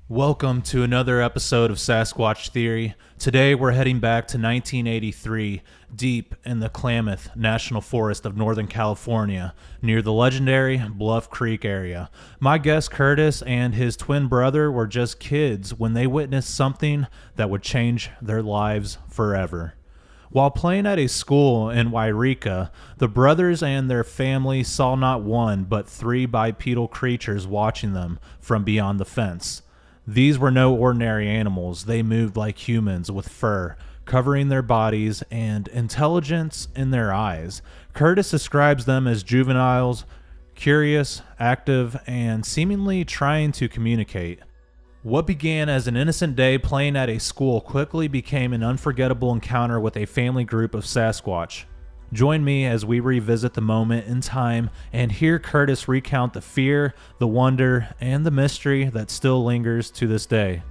Welcome to another episode of Sasquatch Theory. Today we're heading back to 1983, deep in the Klamath National Forest of Northern California, near the legendary Bluff Creek area. My guest Curtis and his twin brother were just kids when they witnessed something that would change their lives forever. While playing at a school in Yreka, the brothers and their family saw not one but three bipedal creatures watching them from beyond the fence. These were no ordinary animals. They moved like humans with fur covering their bodies and intelligence in their eyes. Curtis describes them as juveniles, curious, active, and seemingly trying to communicate. What began as an innocent day playing at a school quickly became an unforgettable encounter with a family group of Sasquatch. Join me as we revisit the moment in time and hear Curtis recount the fear, the wonder, and the mystery that still lingers to this day.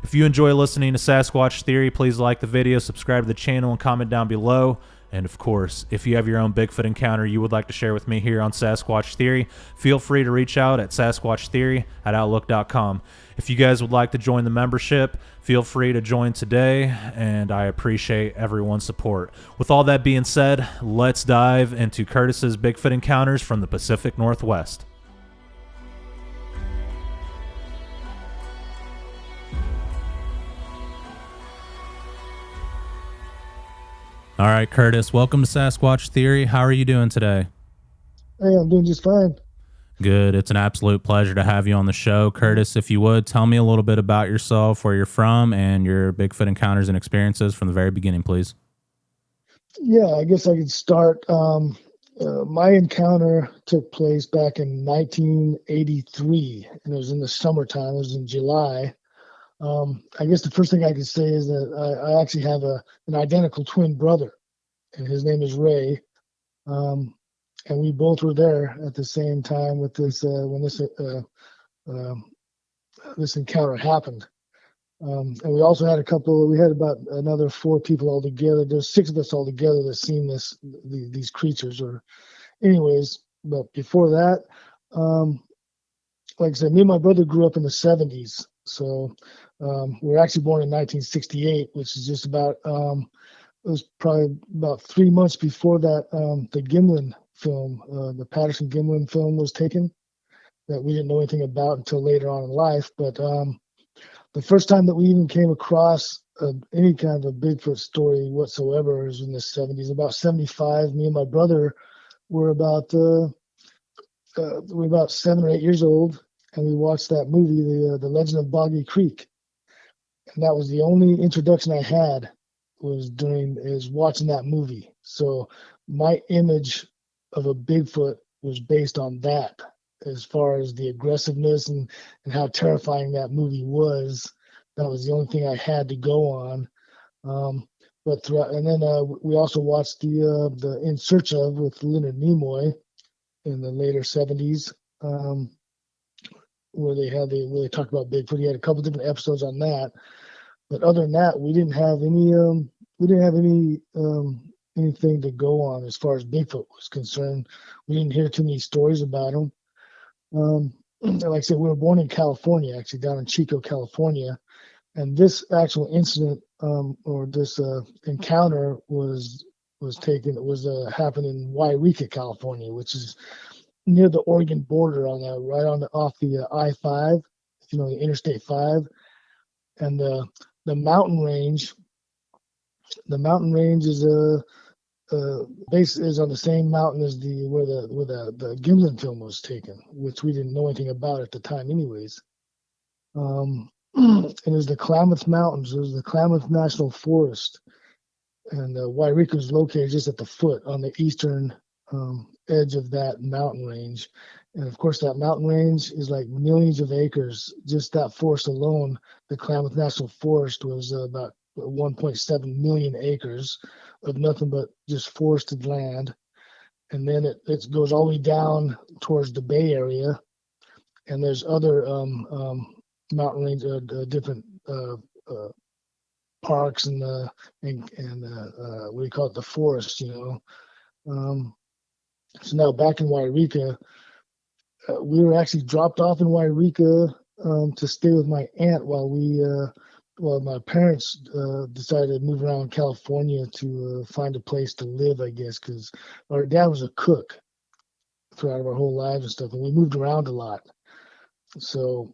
If you enjoy listening to Sasquatch Theory, please like the video, subscribe to the channel, and comment down below. And of course, if you have your own Bigfoot encounter you would like to share with me here on Sasquatch Theory, feel free to reach out at sasquatchtheory@outlook.com. If you guys would like to join the membership, feel free to join today, and I appreciate everyone's support. With all that being said, let's dive into Curtis's Bigfoot encounters from the Pacific Northwest. All right, Curtis, welcome to Sasquatch Theory. How are you doing today? Hey, I'm doing just fine. Good. It's an absolute pleasure to have you on the show. Curtis, if you would, tell me a little bit about yourself, where you're from, and your Bigfoot encounters and experiences from the very beginning, please. Yeah, I guess I could start. My encounter took place back in 1983, and it was in the summertime. It was in July. I guess the first thing I could say is that I actually have an identical twin brother, and his name is Ray. And we both were there at the same time with this when this encounter happened. And we also had we had about another four people all together. There's six of us all together that seen these creatures. Or, anyways, but before that, like I said, me and my brother grew up in the 70s. So we were actually born in 1968, which is just about, it was probably about 3 months before that the Gimlin film, the Patterson-Gimlin film was taken, that we didn't know anything about until later on in life. But the first time that we even came across any kind of a Bigfoot story whatsoever was in the 70s. About 75, me and my brother were about 7 or 8 years old, and we watched that movie, the Legend of Boggy Creek, and that was the only introduction I had is watching that movie. So my image of a Bigfoot was based on that, as far as the aggressiveness and how terrifying that movie was. That was the only thing I had to go on. But throughout, and then we also watched the In Search of with Leonard Nimoy in the later 70s, where they talked about Bigfoot. He had a couple different episodes on that. But other than that, we didn't have anything to go on as far as Bigfoot was concerned. We didn't hear too many stories about him. Like I said, we were born in California, actually down in Chico, California, and this actual incident or this encounter was happened in Yreka, California, which is near the Oregon border, off the I-5, the Interstate 5, and the mountain range. The mountain range is base is on the same mountain as where the Gimlin film was taken, which we didn't know anything about at the time, anyways. And it was the Klamath Mountains. It was the Klamath National Forest, and Yreka was located just at the foot on the eastern edge of that mountain range. And of course, that mountain range is like millions of acres. Just that forest alone, the Klamath National Forest, was about 1.7 million acres of nothing but just forested land. And then it goes all the way down towards the Bay Area, and there's other mountain range, different parks and what do you call it, the forest, So now back in Yreka, we were actually dropped off in Yreka to stay with my aunt while my parents decided to move around California to find a place to live, I guess, because our dad was a cook throughout our whole lives and stuff, and we moved around a lot. So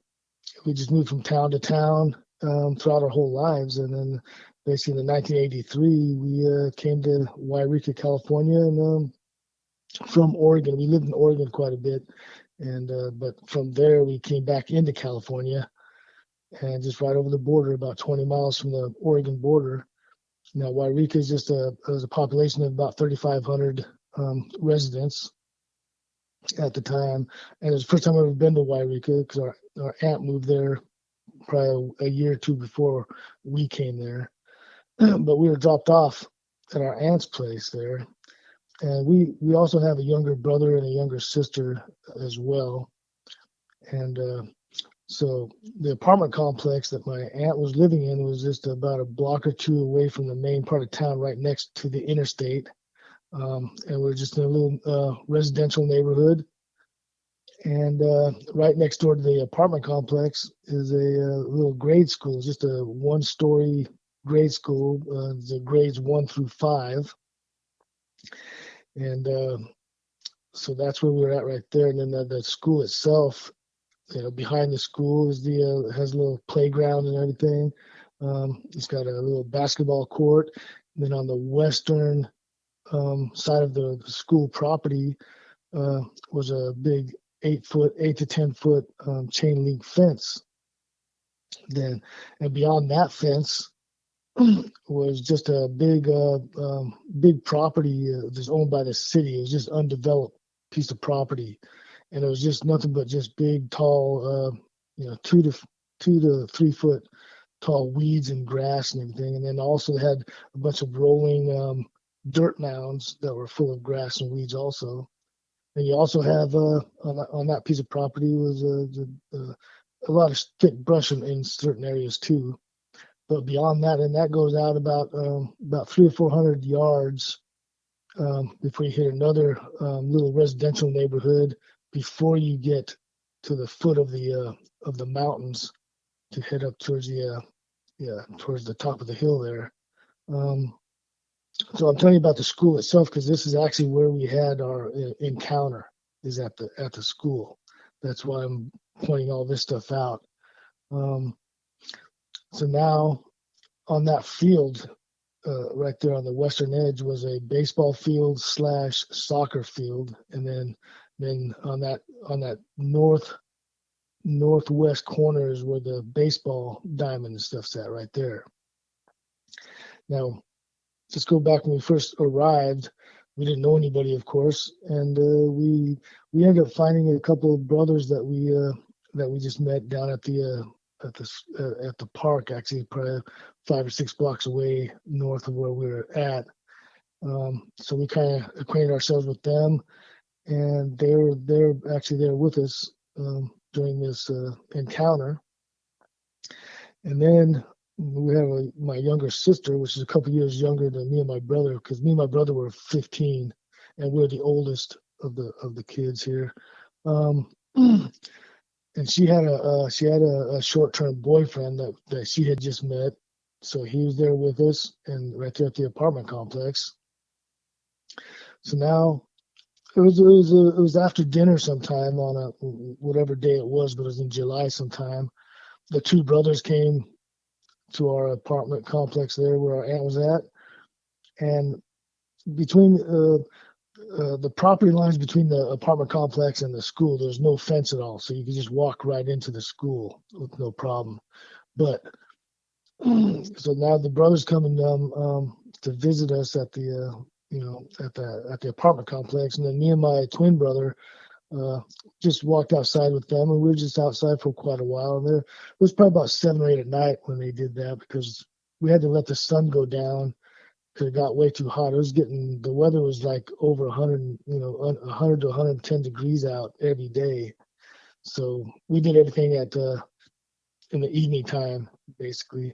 we just moved from town to town throughout our whole lives, and then basically in 1983 we came to Yreka, California, and from Oregon. We lived in Oregon quite a bit, and but from there we came back into California, and just right over the border, about 20 miles from the Oregon border. Now, Yreka is just has a population of about 3,500 residents at the time, and it was the first time I've ever been to Yreka because our aunt moved there probably a year or two before we came there. But we were dropped off at our aunt's place there, and we also have a younger brother and a younger sister as well. And so the apartment complex that my aunt was living in was just about a block or two away from the main part of town, right next to the interstate. And we're just in a little residential neighborhood. And right next door to the apartment complex is a little grade school, just a one-story grade school, the grades 1 through 5. And so that's where we were at right there. And then the school itself, behind the school is has a little playground and everything. It's got a little basketball court. And then on the western side of the school property was a big 8 to 10 foot chain link fence. Then, and beyond that fence was just a big property that's owned by the city. It was just undeveloped piece of property, and it was just nothing but just big, tall, 2 to 3 foot tall weeds and grass and everything. And then also had a bunch of rolling dirt mounds that were full of grass and weeds also. And you also have on that piece of property was a lot of thick brush in certain areas too. But beyond that, and that goes out about 300 or 400 yards before you hit another little residential neighborhood before you get to the foot of the mountains to head up towards towards the top of the hill there. So I'm telling you about the school itself because this is actually where we had our encounter, is at the school. That's why I'm pointing all this stuff out. So now on that field, right there on the western edge was a baseball field / soccer field, and then on that northwest corner is where the baseball diamond and stuff's at right there. Now, let's go back when we first arrived. We didn't know anybody, of course, and we ended up finding a couple of brothers that we just met down at the park, actually, probably 5 or 6 blocks away north of where we were at. So we kind of acquainted ourselves with them, and they're actually there with us during this encounter. And then we have my younger sister, which is a couple years younger than me and my brother, because me and my brother were 15, and we're the oldest of the kids here. And she had a short-term boyfriend that she had just met, so he was there with us and right there at the apartment complex. So now it was after dinner sometime on a whatever day it was, but it was in July sometime. The two brothers came to our apartment complex there where our aunt was at, and between the property lines between the apartment complex and the school, there's no fence at all, so you can just walk right into the school with no problem. But so now the brothers coming to visit us at the at the apartment complex, and then me and my twin brother just walked outside with them, and we were just outside for quite a while. And it was probably about 7 or 8 at night when they did that, because we had to let the sun go down because it got way too hot. The weather was like over 100, 100 to 110 degrees out every day. So we did everything in the evening time, basically.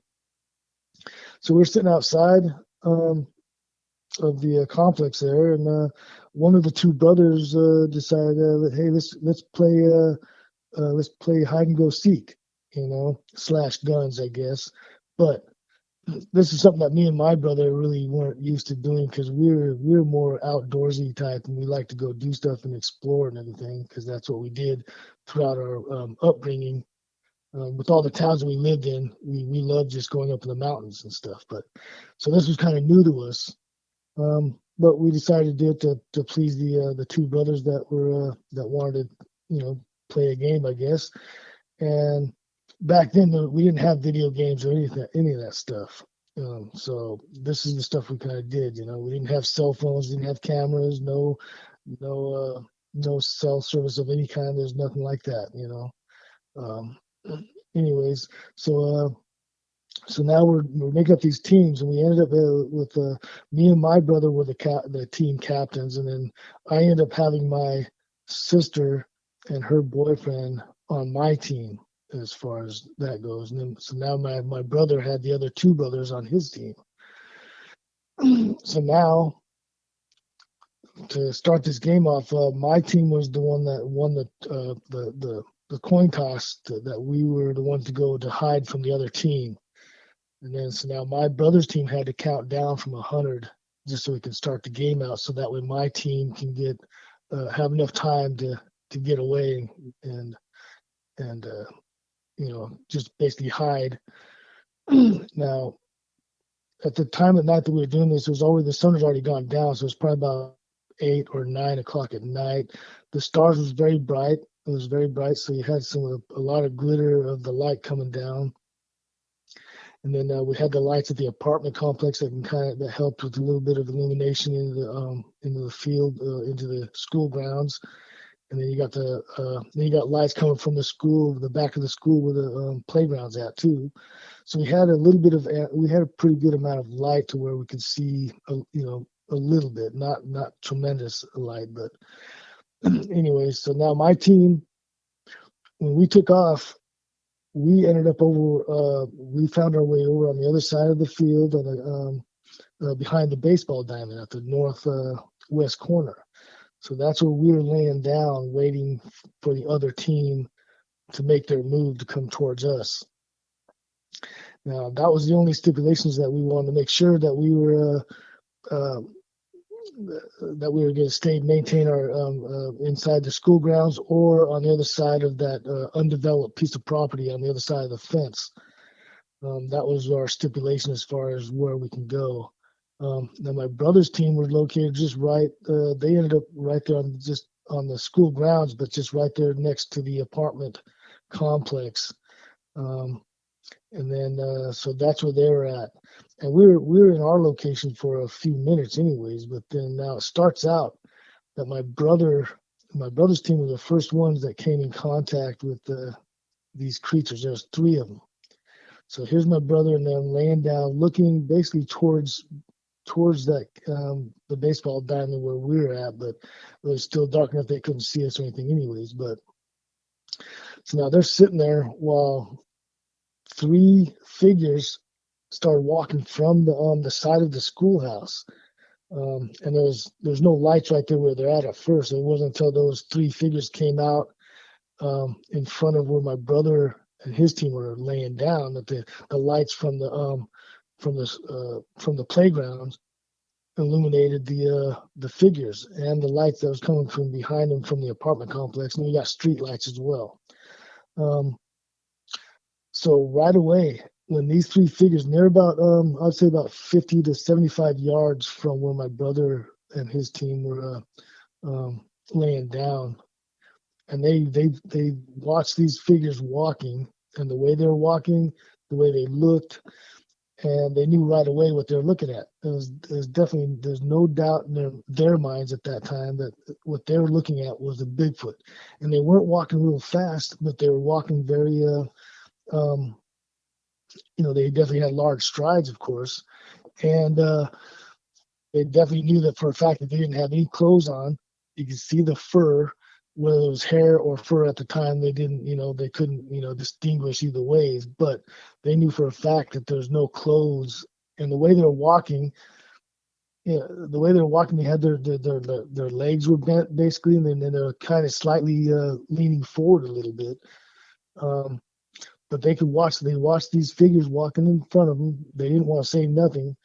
So we're sitting outside of the complex there, and one of the two brothers decided that, hey, let's play hide and go seek. slash guns, I guess. But this is something that me and my brother really weren't used to doing because we're more outdoorsy type, and we like to go do stuff and explore and everything because that's what we did throughout our upbringing. With all the towns that we lived in, we loved just going up in the mountains and stuff. But so this was kind of new to us. But we decided to do it to please the two brothers that wanted to, play a game, I guess. And back then we didn't have video games or any of that stuff. So this is the stuff we kind of did. We didn't have cell phones, didn't have cameras, no, no cell service of any kind. There's nothing like that. Um, anyways, so now we're making up these teams, and we ended up with me and my brother were the team captains, and then I ended up having my sister and her boyfriend on my team as far as that goes. And then so now my brother had the other two brothers on his team. So now to start this game off, my team was the one that won the coin toss that we were the ones to go to hide from the other team. And then so now my brother's team had to count down from 100 just so we can start the game out. So that way my team can have enough time to get away and just basically hide. Now, at the time of night that we were doing this, the sun had already gone down, so it was probably about 8 or 9 o'clock at night. The stars was very bright. It was very bright, so you had a lot of glitter of the light coming down. And then we had the lights at the apartment complex that helped with a little bit of illumination into the field, into the school grounds. And then you got lights coming from the back of the school where the playground's at too. So we had a pretty good amount of light to where we could see a little bit, not tremendous light, but anyway. So now my team, when we took off, we ended up we found our way over on the other side of the field behind the baseball diamond at the northwest corner. So that's where we were laying down, waiting for the other team to make their move to come towards us. Now, that was the only stipulations that we wanted to make sure that we were going to maintain our inside the school grounds or on the other side of that undeveloped piece of property on the other side of the fence. That was our stipulation as far as where we can go. Now my brother's team was located just right. They ended up right there just on the school grounds, but just right there next to the apartment complex. And then so that's where they were at. And we were in our location for a few minutes, anyways. But then now it starts out that my brother's team were the first ones that came in contact with these creatures. There's 3 of them. So here's my brother and them laying down, looking basically towards that the baseball diamond where we were at, but it was still dark enough they couldn't see us or anything anyways. But so now they're sitting there while 3 figures started walking from the side of the schoolhouse. And there's no lights right there where they're at first. It wasn't until those 3 figures came out in front of where my brother and his team were laying down that the lights from the playground illuminated the figures and the lights that was coming from behind them from the apartment complex. And we got street lights as well. So right away, when these 3 figures, and they're about I'd say about 50 to 75 yards from where my brother and his team were laying down, and they watched these figures walking, and the way they were walking, the way they looked, and they knew right away what they were looking at. There's definitely, there's no doubt in their minds at that time that what they were looking at was a Bigfoot, and they weren't walking real fast, but they were walking very they definitely had large strides, of course, and they definitely knew that for a fact that they didn't have any clothes on. You could see the fur, whether it was hair or fur at the time. They couldn't distinguish either ways, but they knew for a fact that there's no clothes. And the way they were walking, they had their legs were bent basically, and then they're kind of slightly leaning forward a little bit. but they could watch. They watched these figures walking in front of them. They didn't want to say nothing.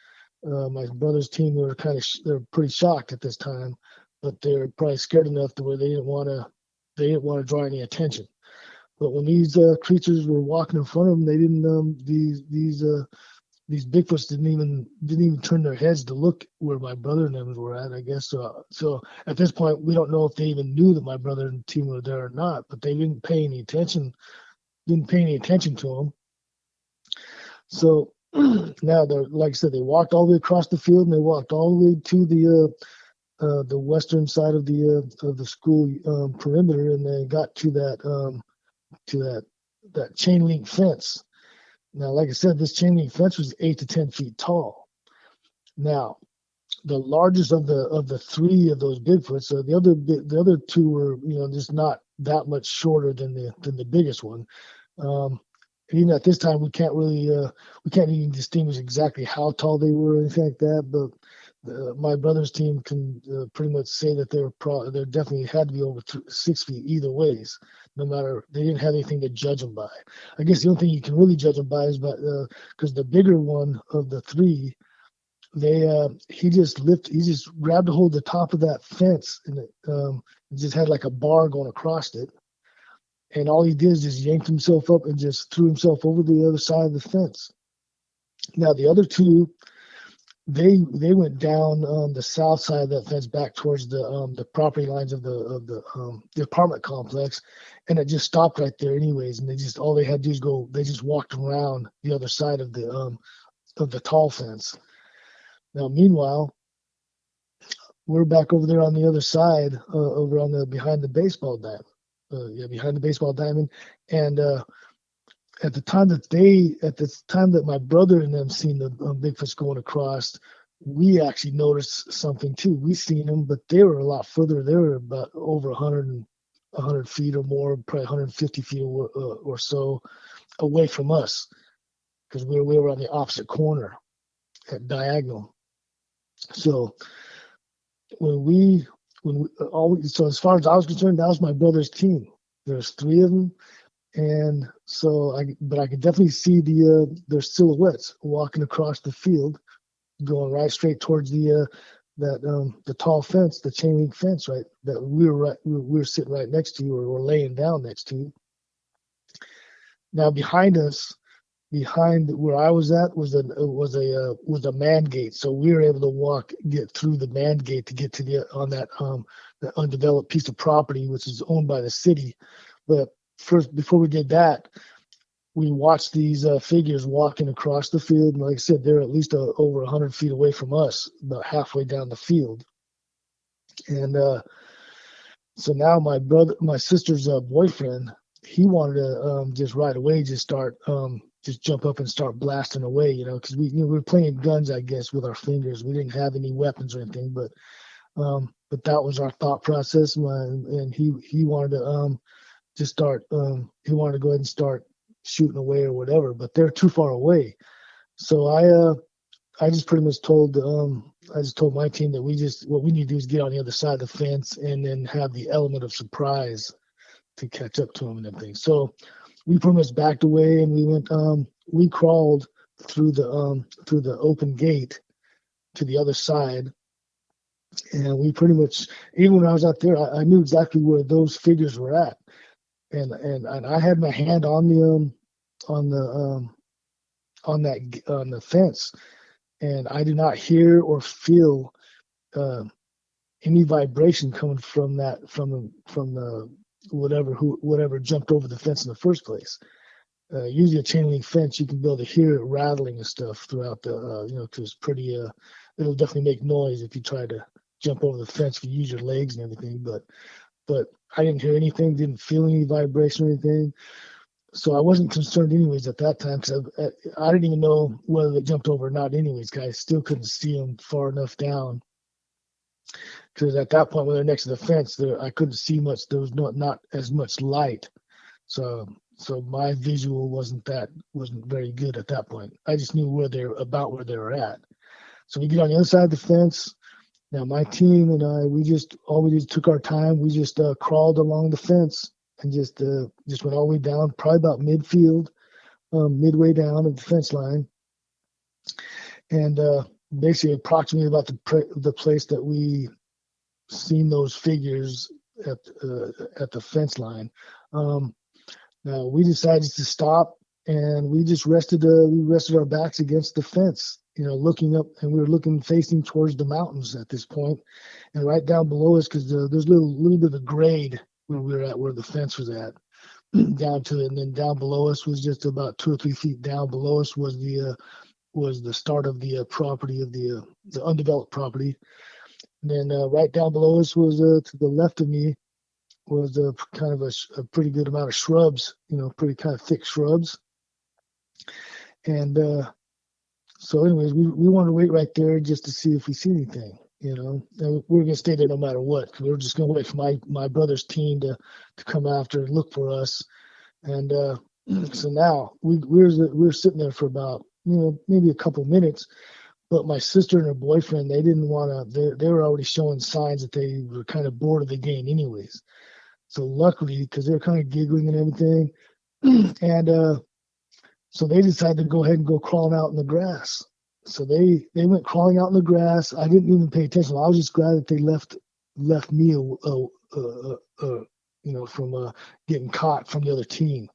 My brother's team were they're pretty shocked at this time, but they're probably scared enough to where they didn't want to draw any attention. But when these creatures were walking in front of them, they didn't. These Bigfoots didn't even turn their heads to look where my brother and them were at. I guess so. At this point, we don't know if they even knew that my brother and team were there or not. But they didn't pay any attention. Didn't pay any attention to them. So now they're, like I said, they walked all the way across the field and they walked all the way to the western side of the school perimeter, and they got to that chain link fence. Now, like I said, this chain link fence was 8 to 10 feet tall. Now, the largest of the three of those Bigfoots, so the other two were just not that much shorter than the biggest one. Even at this time, we can't even distinguish exactly how tall they were or anything like that. But my brother's team can pretty much say that they definitely had to be over 6 feet either ways. No matter, they didn't have anything to judge them by. I guess the only thing you can really judge them by is because the bigger one of the three, he just grabbed a hold of the top of that fence and it just had like a bar going across it. And all he did is just yanked himself up and just threw himself over the other side of the fence. Now the other two, they went down the south side of that fence back towards the property lines of the apartment complex, and it just stopped right there anyways. And all they had to do is they just walked around the other side of the tall fence. Now meanwhile, we're back over there on the other side, over on behind the baseball diamond. Behind the baseball diamond, and at the time that my brother and them seen the Bigfoots going across, we actually noticed something too. We seen them, but they were a lot further. They were about over 100 feet or more, probably 150 feet or so away from us, because we were on the opposite corner at diagonal. So so as far as I was concerned, that was my brother's team. There's three of them, and so I could definitely see their silhouettes walking across the field, going right straight towards the tall fence, the chain link fence, right, that we were sitting right next to, or laying down next to. Now behind us, behind where I was at, was a man gate, so we were able to get through the man gate to get to the undeveloped piece of property, which is owned by the city. But first, before we did that, we watched these figures walking across the field, and like I said, they're at least over 100 feet away from us, about halfway down the field. And so now my sister's boyfriend, he wanted to just right away just jump up and start blasting away, because we were playing guns, I guess, with our fingers. We didn't have any weapons or anything, but that was our thought process. And he wanted to just start. He wanted to go ahead and start shooting away or whatever, but they're too far away. So I just pretty much told my team that what we need to do is get on the other side of the fence and then have the element of surprise to catch up to them and everything. So we pretty much backed away, and we crawled through the open gate to the other side. And we pretty much, even when I was out there, I knew exactly where those figures were at. And I had my hand on the fence, and I did not hear or feel any vibration coming from the whatever jumped over the fence in the first place. Usually a chain link fence, you can be able to hear it rattling and stuff throughout because it's pretty. It'll definitely make noise if you try to jump over the fence if you use your legs and everything. But I didn't hear anything, didn't feel any vibration or anything. So I wasn't concerned anyways at that time, because I didn't even know whether they jumped over or not anyways, because I still couldn't see them far enough down. Because at that point, when they're next to the fence, I couldn't see much. There was not as much light. So my visual wasn't very good at that point. I just knew where they were at. So we get on the other side of the fence. Now my team and I, we just took our time. We just crawled along the fence and just went all the way down, probably about midfield. midway down at the fence line, and basically approximately about the place that we seen those figures at the fence line. Now we decided to stop, and we just rested our backs against the fence, looking up, and we were looking facing towards the mountains at this point, and right down below us, because there's a little bit of grade where we were at, where the fence was at, down to it, and then down below us was just about 2 or 3 feet down below us was the start of the property of the undeveloped property. And then right down below us was to the left of me was kind of a pretty good amount of shrubs, pretty kind of thick shrubs. And so anyways, we wanted to wait right there just to see if we see anything, and we were going to stay there no matter what, because we were just going to wait for my brother's team to come after and look for us. And so now we were sitting there for about, maybe a couple minutes, but my sister and her boyfriend, they didn't want to, they were already showing signs that they were kind of bored of the game anyways. So luckily, because they're kind of giggling and everything, and so they decided to go ahead and go crawling out in the grass. So they went crawling out in the grass. I didn't even pay attention. I was just glad that they left me, from getting caught from the other team.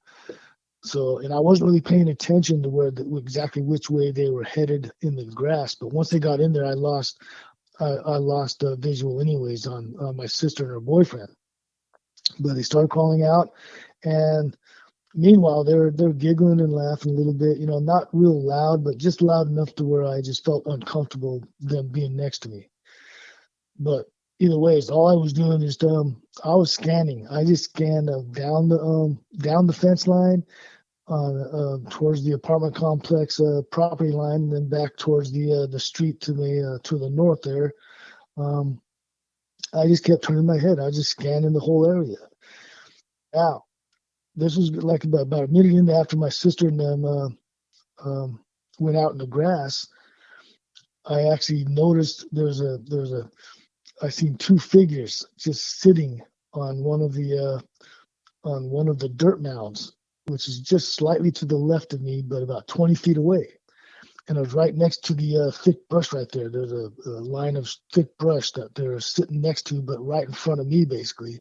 So, and I wasn't really paying attention to exactly which way they were headed in the grass. But once they got in there, I lost visual anyways on my sister and her boyfriend. But they started crawling out, and meanwhile they're giggling and laughing a little bit, not real loud, but just loud enough to where I just felt uncomfortable them being next to me. But either ways, all I was doing is I was scanning. I just scanned down the fence line towards the apartment complex property line, and then back towards the street to the north there. I just kept turning my head. I was just scanning the whole area. Now, this was like about a minute in after my sister and them went out in the grass. I actually noticed I seen 2 figures just sitting on one of the dirt mounds, which is just slightly to the left of me, but about 20 feet away. And I was right next to the thick brush right there. There's a line of thick brush that they're sitting next to, but right in front of me, basically.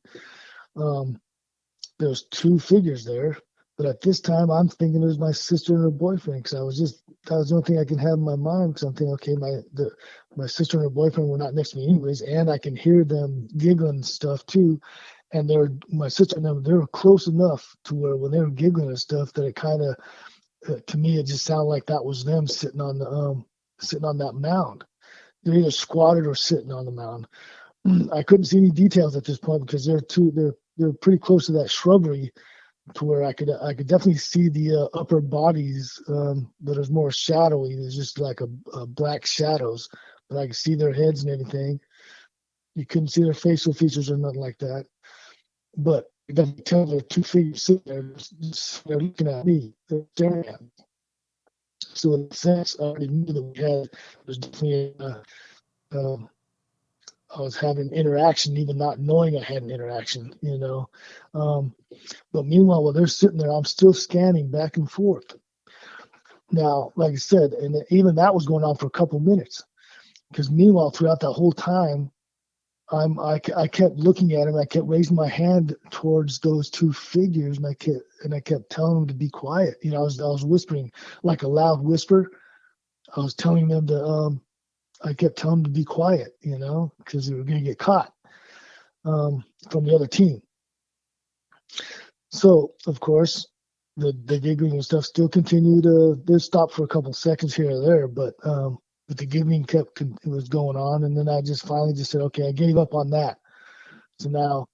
There's 2 figures there, but at this time, I'm thinking it was my sister and her boyfriend, because that was the only thing I can have in my mind, because I'm thinking, okay, my sister and her boyfriend were not next to me anyways, and I can hear them giggling and stuff too. And my sister and them, they were close enough to where when they were giggling and stuff, that it kind of, to me, it just sounded like that was them sitting on that mound. They're either squatted or sitting on the mound. I couldn't see any details at this point, because they're pretty close to that shrubbery, to where I could definitely see the upper bodies, but it was more shadowy. It was just like a black shadows, but I could see their heads and everything. You couldn't see their facial features or nothing like that. But you could tell there were 2 figures sitting there, they're looking at me, they're staring at me. So in a sense, I already knew that there's definitely I was having interaction, even not knowing I had an interaction, But meanwhile, while they're sitting there, I'm still scanning back and forth. Now, like I said, and even that was going on for a couple minutes, because meanwhile, throughout that whole time, I kept looking at him. I kept raising my hand towards those 2 figures, and I kept telling them to be quiet. I was whispering like a loud whisper. I was telling them to I kept telling them to be quiet, because they were going to get caught from the other team. So, of course, the giggling and stuff still continued. They stopped for a couple seconds here or there, but the giggling it was going on. And then I just finally just said, okay, I gave up on that. So now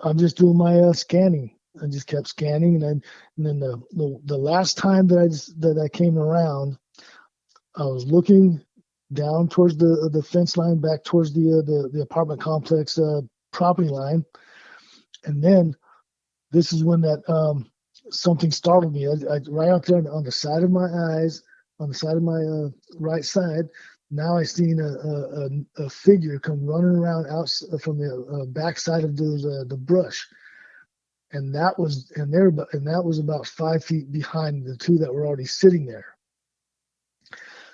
I'm just doing my scanning. I just kept scanning, and then the last time that I came around, I was looking down towards the fence line, back towards the apartment complex property line, and then this is when that something startled me. I right out there on the side of my eyes, on the side of my right side. Now I seen a figure come running around out from the backside of the brush, and that was about 5 feet behind the two that were already sitting there.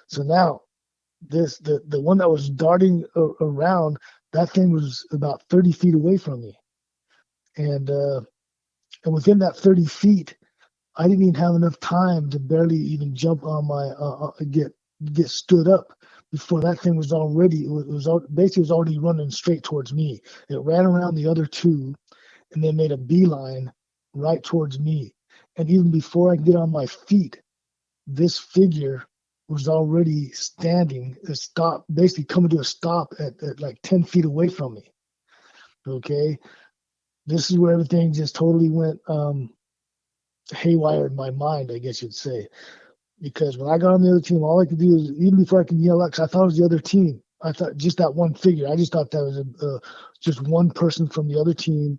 So now the one that was darting around, that thing was about 30 feet away from me, and within that 30 feet, I didn't even have enough time to barely even jump on my get stood up before that thing was basically was already running straight towards me. It ran around the other two and then made a beeline right towards me. And even before I could get on my feet, this figure was already standing, basically coming to a stop at like 10 feet away from me. Okay. This is where everything just totally went haywire in my mind, I guess you'd say. Because when I got on the other team, all I could do is, even before I could yell out, because I thought it was the other team, I thought just that one figure. I just thought that was just one person from the other team,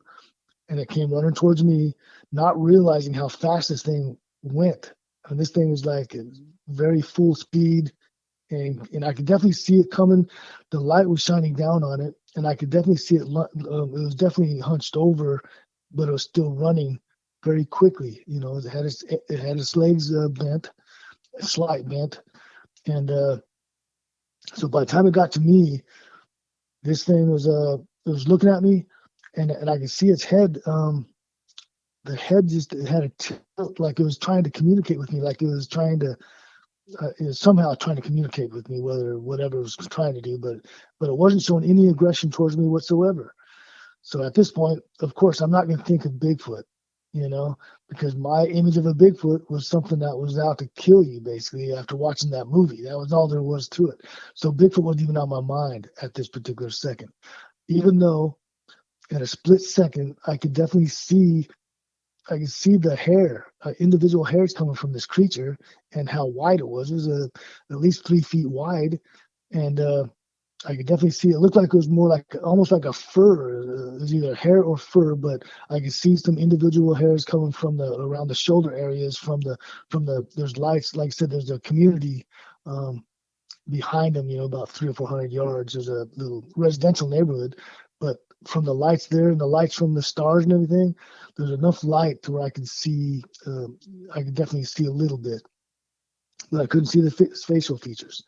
and it came running towards me, not realizing how fast this thing went. And this thing was like very full speed, and I could definitely see it coming. The light was shining down on it, and I could definitely see it. It was definitely hunched over, but it was still running very quickly. You know, it had its legs bent, slight bent, and so by the time it got to me, this thing was it was looking at me, and I could see its head. The head just had a tilt, like it was trying to communicate with me, like it was trying to it was somehow trying to communicate with me, whatever it was trying to do, but it wasn't showing any aggression towards me whatsoever. So at this point, of course, I'm not going to think of Bigfoot, you know, because my image of a Bigfoot was something that was out to kill you, basically, after watching that movie. That was all there was to it. So Bigfoot wasn't even on my mind at this particular second, even though in a split second, I could see the hair, individual hairs coming from this creature, and how wide it was. It was at least 3 feet wide, and I could definitely see it. Looked like it was more like almost like a fur. It was either hair or fur, but I could see some individual hairs coming from around the shoulder areas. There's lights. Like I said, there's a community behind them. You know, about 300 or 400 yards. There's a little residential neighborhood, but from the lights there and the lights from the stars and everything, there's enough light to where I could see. I could definitely see a little bit, but I couldn't see the facial features.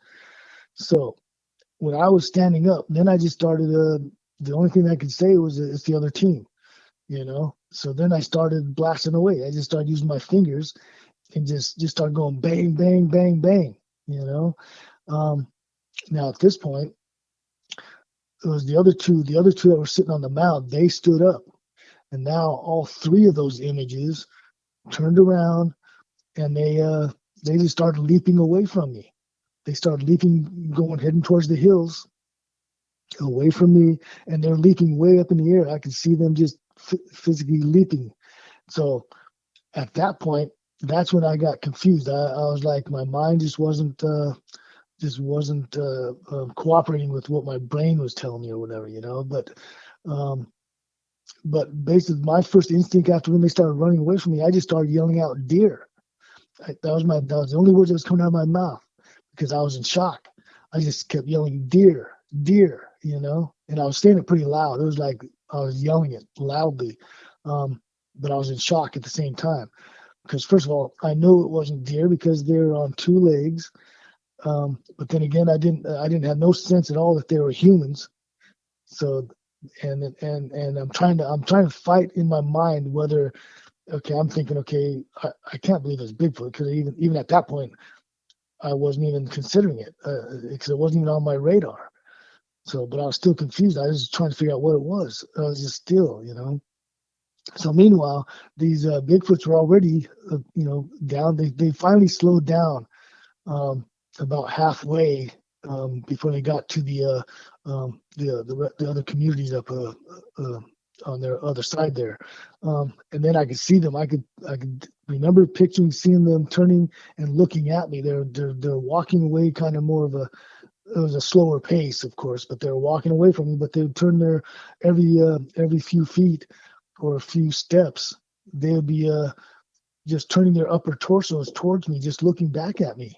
So when I was standing up, then I just started. The only thing I could say was it's the other team, you know. So then I started blasting away. I just started using my fingers and just started going bang, bang, bang, bang, you know. Now at this point, it was the other two that were sitting on the mound. They stood up, and now all three of those images turned around, and they just started leaping away from me. They started leaping, heading towards the hills, away from me, and they're leaping way up in the air. I could see them just physically leaping. So at that point, that's when I got confused. I was like, my mind just wasn't cooperating with what my brain was telling me or whatever, you know. But basically, my first instinct after when they started running away from me, I just started yelling out "deer." That was the only words that was coming out of my mouth because I was in shock. I just kept yelling "deer, deer," you know, and I was saying it pretty loud. It was like I was yelling it loudly, but I was in shock at the same time because first of all, I knew it wasn't deer because they're on two legs. But then again, I didn't have no sense at all that they were humans. So, and I'm trying to fight in my mind whether, okay, I'm thinking, okay, I can't believe it's Bigfoot because even at that point, I wasn't even considering it because it wasn't even on my radar. So, but I was still confused. I was just trying to figure out what it was. I was just still, you know. So meanwhile, these Bigfoots were already, down. They finally slowed down about halfway before they got to the other communities up on their other side there, and then I could see them. I could remember seeing them turning and looking at me. They're walking away, kind of more of a. It was a slower pace, of course, but they were walking away from me. But they would turn their every few feet or a few steps. They would be just turning their upper torsos towards me, just looking back at me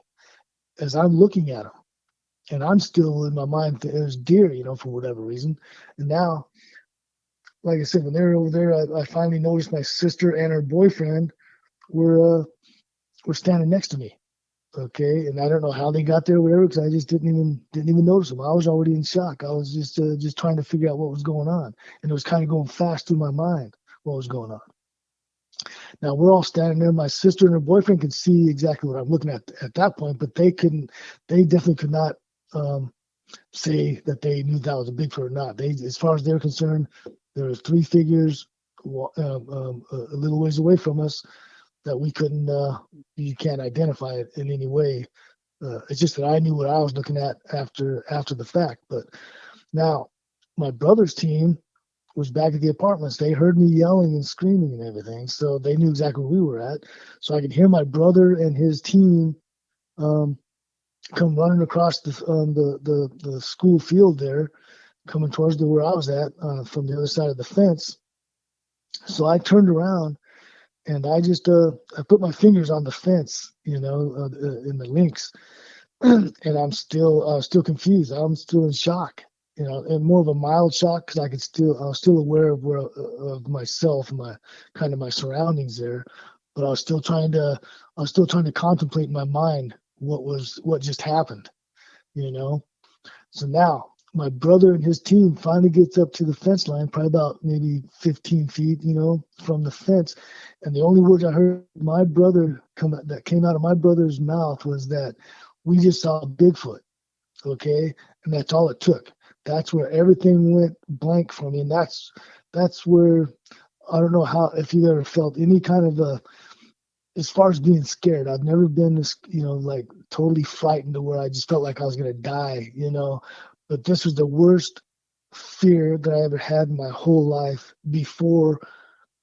as I'm looking at them. And I'm still in my mind, there's deer, you know, for whatever reason. And now like I said, when they were over there, I finally noticed my sister and her boyfriend were standing next to me. Okay, and I don't know how they got there, or whatever, because I just didn't even notice them. I was already in shock. I was just trying to figure out what was going on, and it was kind of going fast through my mind what was going on. Now we're all standing there. My sister and her boyfriend could see exactly what I'm looking at that point, but they couldn't. They definitely could not say that they knew that was a Bigfoot or not. They, as far as they're concerned, there was three figures a little ways away from us that we couldn't. You can't identify it in any way. It's just that I knew what I was looking at after the fact. But now my brother's team was back at the apartments. They heard me yelling and screaming and everything, so they knew exactly where we were at. So I could hear my brother and his team um, come running across the school field there, coming towards where I was at from the other side of the fence. So I turned around and I just I put my fingers on the fence, in the links, and I was still confused. I'm still in shock, and more of a mild shock because I was still aware of myself and my surroundings there, but I was still trying to contemplate in my mind what just happened, you know. So now my brother and his team finally gets up to the fence line, probably about maybe 15 feet, from the fence. And the only words I heard that came out of my brother's mouth was that we just saw Bigfoot. Okay. And that's all it took. That's where everything went blank for me. And that's where I don't know how, if you ever felt any kind of as far as being scared, I've never been this, like totally frightened to where I just felt like I was going to die, but this was the worst fear that I ever had in my whole life before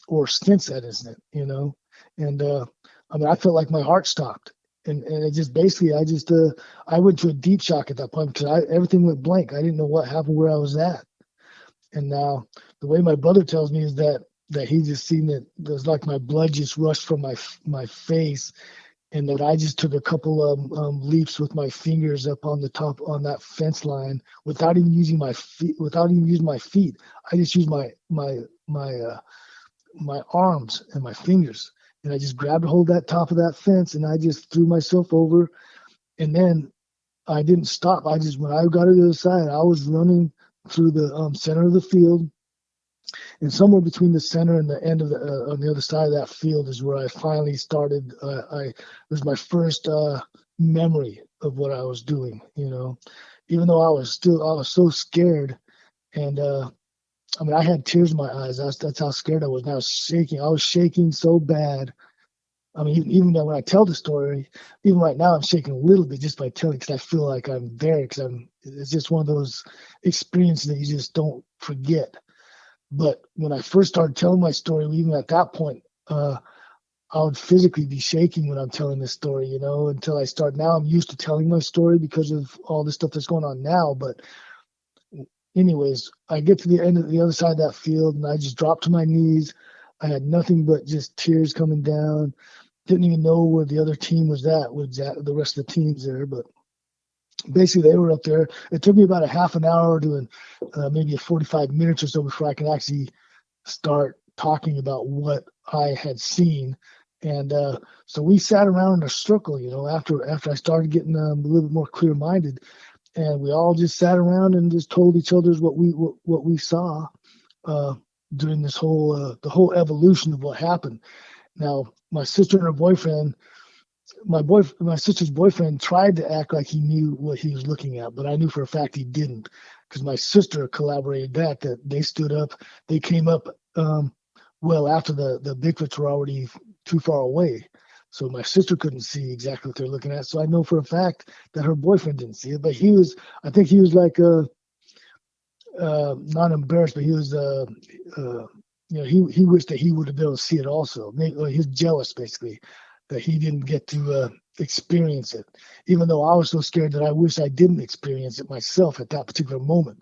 or since that incident, and I mean, I felt like my heart stopped. And it just basically, I went to a deep shock at that point because everything went blank. I didn't know what happened, where I was at. And now the way my brother tells me is that he just seen it. There's like my blood just rushed from my face, and that I just took a couple of leaps with my fingers up on the top on that fence line without even using my feet. Without even using my feet, I just used my arms and my fingers, and I just grabbed a hold of that top of that fence, and I just threw myself over. And then I didn't stop. When I got to the other side, I was running through the center of the field, and somewhere between the center and the end of on the other side of that field is where I finally started. It was my first memory of what I was doing. Even though I was so scared, and I mean, I had tears in my eyes. That's how scared I was. And I was shaking. I was shaking so bad. I mean, even though when I tell the story, even right now, I'm shaking a little bit just by telling because I feel like I'm there. It's just one of those experiences that you just don't forget. But when I first started telling my story, even at that point, I would physically be shaking when I'm telling this story, until I start. Now I'm used to telling my story because of all the stuff that's going on now. But anyways, I get to the end of the other side of that field and I just dropped to my knees. I had nothing but just tears coming down. Didn't even know where the other team was at, the rest of the teams there. But basically, they were up there. It took me about a half an hour to maybe 45 minutes or so before I could actually start talking about what I had seen. And so we sat around in a circle, after I started getting a little bit more clear-minded. And we all just sat around and just told each other what we saw during this the whole evolution of what happened. Now, my sister and her boyfriend, my sister's boyfriend tried to act like he knew what he was looking at, but I knew for a fact he didn't, because my sister corroborated that they stood up, they came up well after the Bigfoots were already too far away. So my sister couldn't see exactly what they're looking at. So I know for a fact that her boyfriend didn't see it, but I think he was like, not embarrassed, but he was, he wished that he would have been able to see it also. Maybe, he's jealous basically that he didn't get to experience it, even though I was so scared that I wish I didn't experience it myself at that particular moment.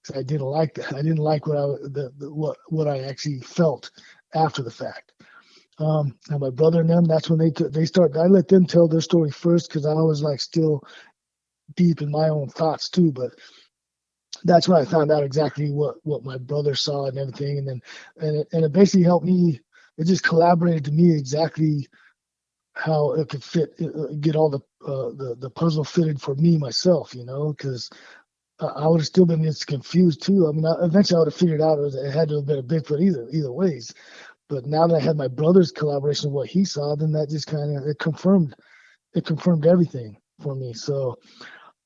Because I didn't like that. I didn't like what I actually felt after the fact. And my brother and them, that's when they start. I let them tell their story first because I was like still deep in my own thoughts too. But that's when I found out exactly what my brother saw and everything, and then it basically helped me. It just collaborated to me exactly how it could fit, get all the puzzle fitted for me myself, because I would have still been just confused too. I mean, eventually I would have figured out it had to have been a Bigfoot either ways. But now that I had my brother's collaboration of what he saw, then that just kind of it confirmed everything for me. So,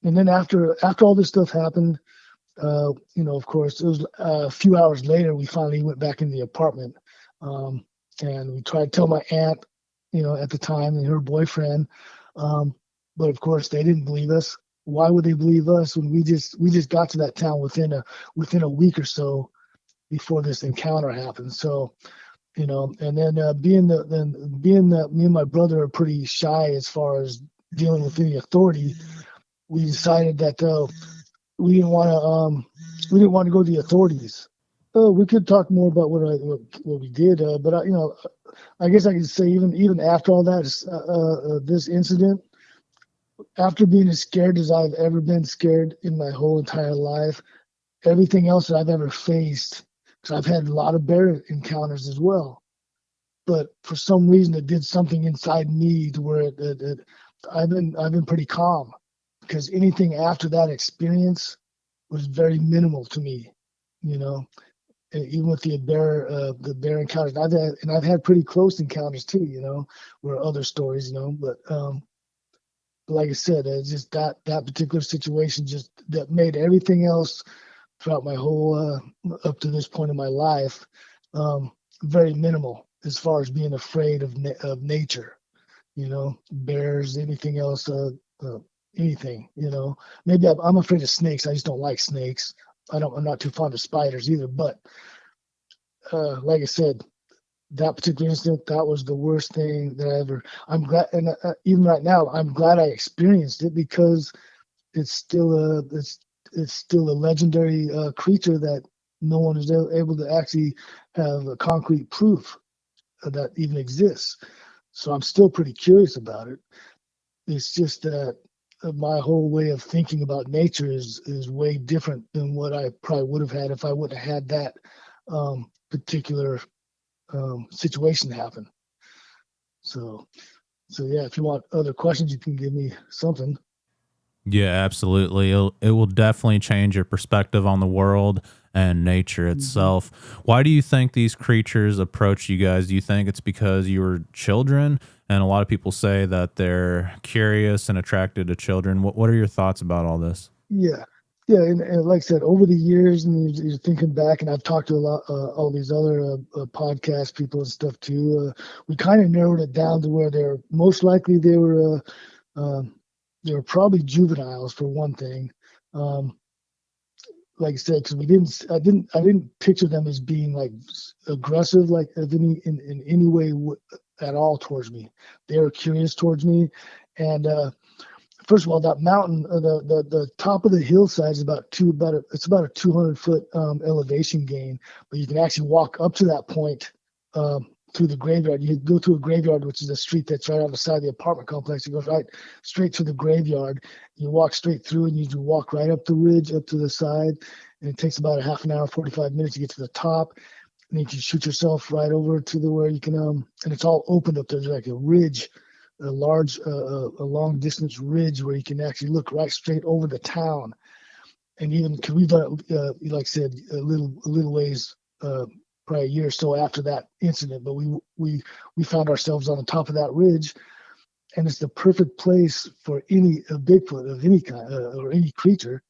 and then after all this stuff happened, of course, it was a few hours later we finally went back in the apartment, um, and we tried to tell my aunt, at the time, and her boyfriend, um, but of course they didn't believe us. Why would they believe us when we just got to that town within a week or so before this encounter happened? So, and then being that me and my brother are pretty shy as far as dealing with any authority, we decided that we didn't want to go to the authorities. We could talk more about what we did, but I guess I could say even after all that, this incident, after being as scared as I've ever been scared in my whole entire life, everything else that I've ever faced, because I've had a lot of bear encounters as well, but for some reason it did something inside me to where I've been pretty calm, because anything after that experience was very minimal to me, you know. Even with the bear encounters, I've had pretty close encounters too, where other stories, but like I said, just that particular situation just that made everything else throughout my whole up to this point in my life very minimal as far as being afraid of nature, bears, anything else, anything, Maybe I'm afraid of snakes. I just don't like snakes. I'm not too fond of spiders either. But like I said, that particular incident, that was the worst thing that I ever. I'm glad, and even right now, I'm glad I experienced it, because it's still it's still a legendary creature that no one is able to actually have a concrete proof that even exists. So I'm still pretty curious about it. It's just that my whole way of thinking about nature is way different than what I probably would have had if I wouldn't have had that particular situation happen. So so yeah, if you want other questions, you can give me something. Yeah, absolutely. It will definitely change your perspective on the world and nature Hmm. itself. Why do you think these creatures approach you guys? Do you think it's because you were children? And a lot of people say that they're curious and attracted to children. What are your thoughts about all this? Yeah. Yeah, and like I said, over the years, and you're thinking back, and I've talked to a lot, all these other podcast people and stuff too. We kind of narrowed it down to where they're most likely they were probably juveniles for one thing. Um, like I said, because I didn't picture them as being like aggressive, like of in any way at all towards me. They were curious towards me, and first of all, that mountain, the top of the hillside is it's about a 200-foot elevation gain, but you can actually walk up to that point through the graveyard. You go through a graveyard, which is a street that's right on the side of the apartment complex. It goes right straight to the graveyard. You walk straight through, and you walk right up the ridge, up to the side, and it takes about a half an hour, 45 minutes to get to the top. And you can shoot yourself right over to the where you can and it's all opened up. There's like a ridge, a long distance ridge where you can actually look right straight over the town. And even because we've done it, like I said, a little ways, probably a year or so after that incident, but we found ourselves on the top of that ridge, and it's the perfect place for any a Bigfoot of any kind, or any creature.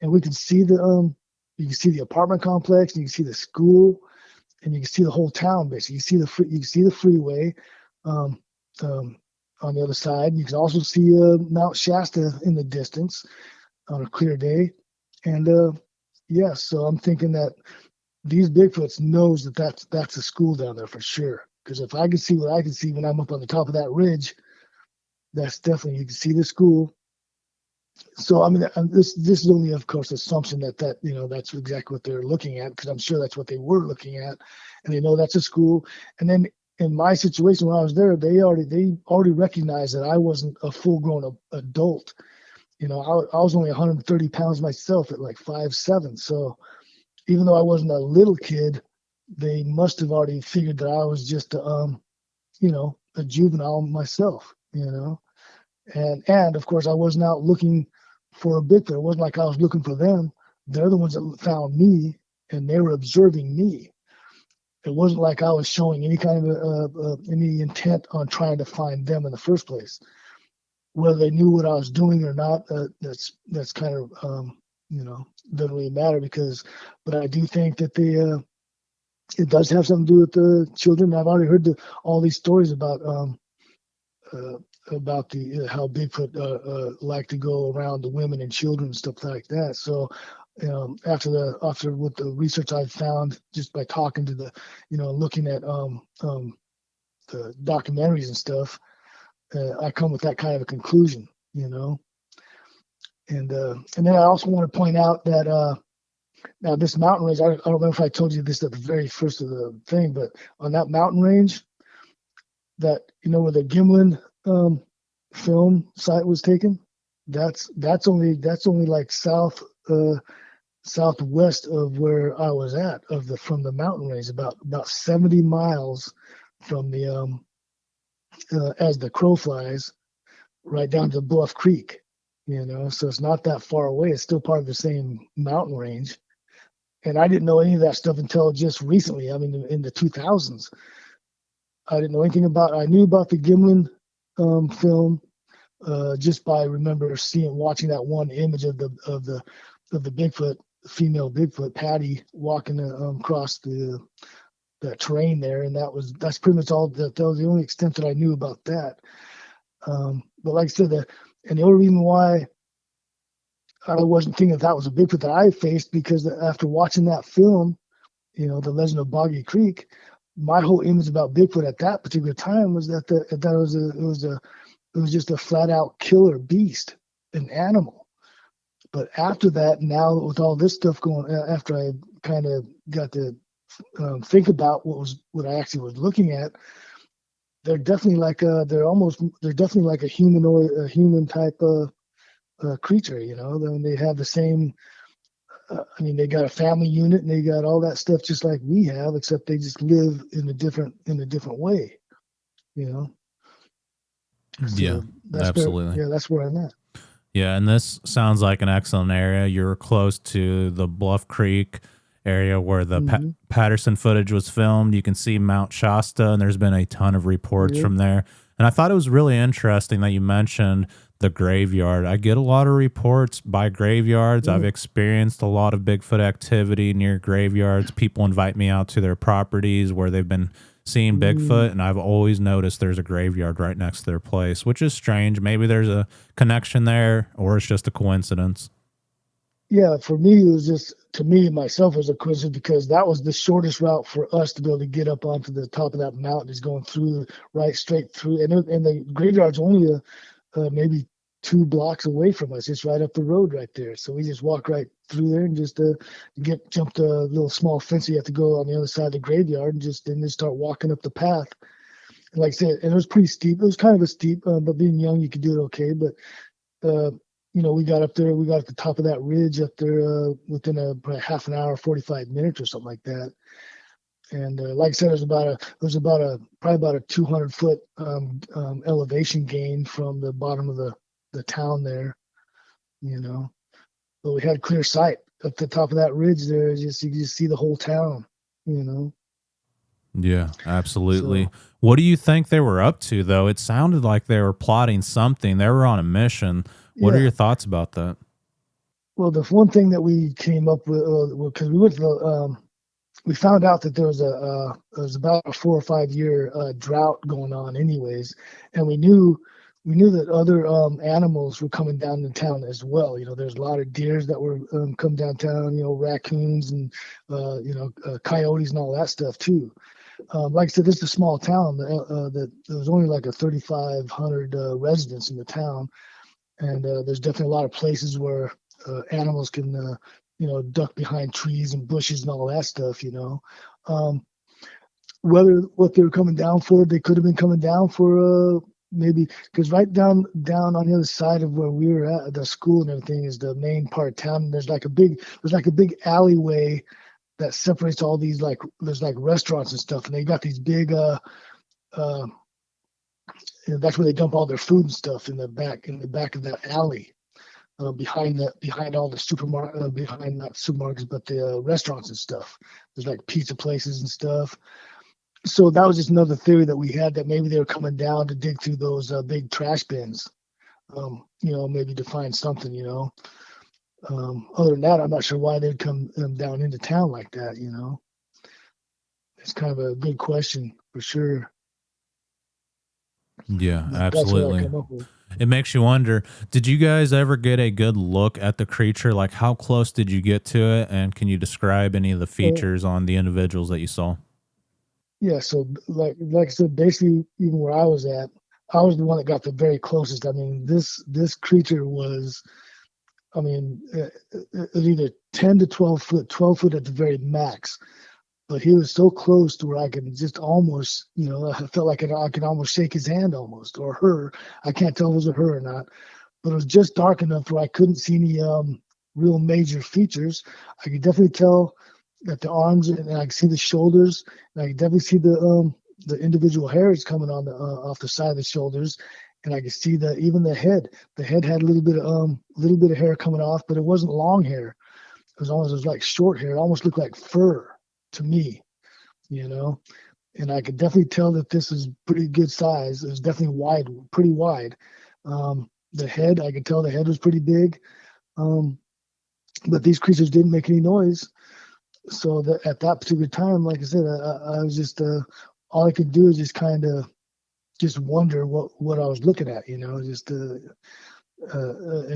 And we can see you can see the apartment complex, and you can see the school, and you can see the whole town. Basically, you can see the freeway. Um, um, on the other side, you can also see Mount Shasta in the distance on a clear day. And yeah, so I'm thinking that these Bigfoots knows that that's a school down there for sure. Because if I can see what I can see when I'm up on the top of that ridge, that's definitely, you can see the school. So I mean, this is only, of course, assumption that that's exactly what they're looking at, because I'm sure that's what they were looking at, and they know that's a school. And then in my situation when I was there, they already recognized that I wasn't a full grown adult, I was only 130 pounds myself at like 5'7". So even though I wasn't a little kid, they must have already figured that I was just a juvenile myself, and of course I wasn't out looking for a Bigfoot. It wasn't like I was looking for them. They're the ones that found me, and they were observing me. It wasn't like I was showing any kind of any intent on trying to find them in the first place. Whether they knew what I was doing or not, that's kind of doesn't really matter but I do think that it does have something to do with the children. I've already heard all these stories uh, about the how Bigfoot like to go around the women and children and stuff like that. So after what the research I've found just by talking to looking at the documentaries and stuff, I come with that kind of a conclusion, and then I also want to point out that now this mountain range, I don't know if I told you this at the very first of the thing, but on that mountain range, that where the Gimlin film site was taken, that's only like southwest of where I was at from the mountain range, about 70 miles from the as the crow flies, right down to Bluff Creek. So it's not that far away. It's still part of the same mountain range. And I didn't know any of that stuff until just recently. I mean, in the 2000s, I didn't know anything about. I knew about the Gimlin film just by watching that one image of the Bigfoot, female Bigfoot, Patty, walking across the terrain there, and that's pretty much all. That was the only extent that I knew about that. But like I said, and the only reason why I wasn't thinking that was a Bigfoot that I faced, because after watching that film, The Legend of Boggy Creek, my whole image about Bigfoot at that particular time was that it was just a flat out killer beast, an animal. But after that, now with all this stuff going, after I kind of got to think about what I actually was looking at, they're definitely like a human type of creature. They have the same. They got a family unit and they got all that stuff just like we have, except they just live in a different way. Yeah, So absolutely. that's where I'm at. Yeah, and this sounds like an excellent area. You're close to the Bluff Creek area where the Mm-hmm. Patterson footage was filmed. You can see Mount Shasta, and there's been a ton of reports Yeah. from there. And I thought it was really interesting that you mentioned the graveyard. I get a lot of reports by graveyards. I've Yeah. experienced a lot of Bigfoot activity near graveyards. People invite me out to their properties where they've been seeing Mm. Bigfoot, and I've always noticed there's a graveyard right next to their place, which is strange. Maybe there's a connection there, or it's just a coincidence. Yeah, for me, it was just, to me, myself, it was a coincidence because that was the shortest route for us to be able to get up onto the top of that mountain, is going through, right straight through. And the graveyard's only maybe 2 blocks away from us. It's right up the road right there. So we just walk right through there and just jump the little small fence you have to go on the other side of the graveyard, and then start walking up the path. And like I said, and it was pretty steep. It was kind of a steep, but being young, you could do it okay. But uh, we got up there. We got at the top of that ridge up there within probably half an hour, 45 minutes or something like that. And like I said, it was probably about a 200-foot elevation gain from the bottom of the town there. But we had clear sight up the top of that ridge there. You just see the whole town. You know, Yeah, absolutely. so What do you think they were up to, though? It sounded like they were plotting something. They were on a mission. What are yeah. your thoughts about that? Well, the one thing that we came up with, because we went to we found out that there was about a 4 or 5 year drought going on, anyways, and we knew that other animals were coming down to town as well. There's a lot of deers that were come downtown. Raccoons and coyotes and all that stuff too. Like I said, this is a small town that there was only like a 3,500 residents in the town, and there's definitely a lot of places where animals can duck behind trees and bushes and all that stuff. Whether what they were coming down for, they could have been coming down for maybe because right down on the other side of where we were at the school and everything is the main part of town. And there's like a big alleyway that separates all these like there's like restaurants and stuff, and they got these big uh that's where they dump all their food and stuff in the back of that alley. Behind all the supermarket, behind not supermarkets, but the restaurants and stuff. There's like pizza places and stuff. So that was just another theory that we had that maybe they were coming down to dig through those big trash bins. Maybe to find something. Other than that, I'm not sure why they'd come down into town like that. It's kind of a good question for sure. Yeah, But that's what I absolutely. come up with. It makes you wonder, did you guys ever get a good look at the creature? Like, how close did you get to it? And can you describe any of the Uh, features on the individuals that you saw? yeah, so like I said, basically, even where I was at, I was the one that got the very closest. I mean, this creature was, I mean, either 10 to 12 foot, 12 foot at the very max. But he was so close to where I could just almost, I felt like I could almost shake his hand almost, or her. I can't tell if it was a her or not, but it was just dark enough where I couldn't see any real major features. I could definitely tell that the arms and I could see the shoulders, and I could definitely see the individual hairs coming on the off the side of the shoulders, and I could see that even the head. The head had a little bit of hair coming off, but it wasn't long hair. It was like short hair. It almost looked like fur to me, you know. And I could definitely tell that this is pretty good size. It was definitely wide, pretty wide. The head, I could tell the head was pretty big. Um, but these creatures didn't make any noise. So that at that particular time, like I said, I was just all I could do is just kind of just wonder what I was looking at, just and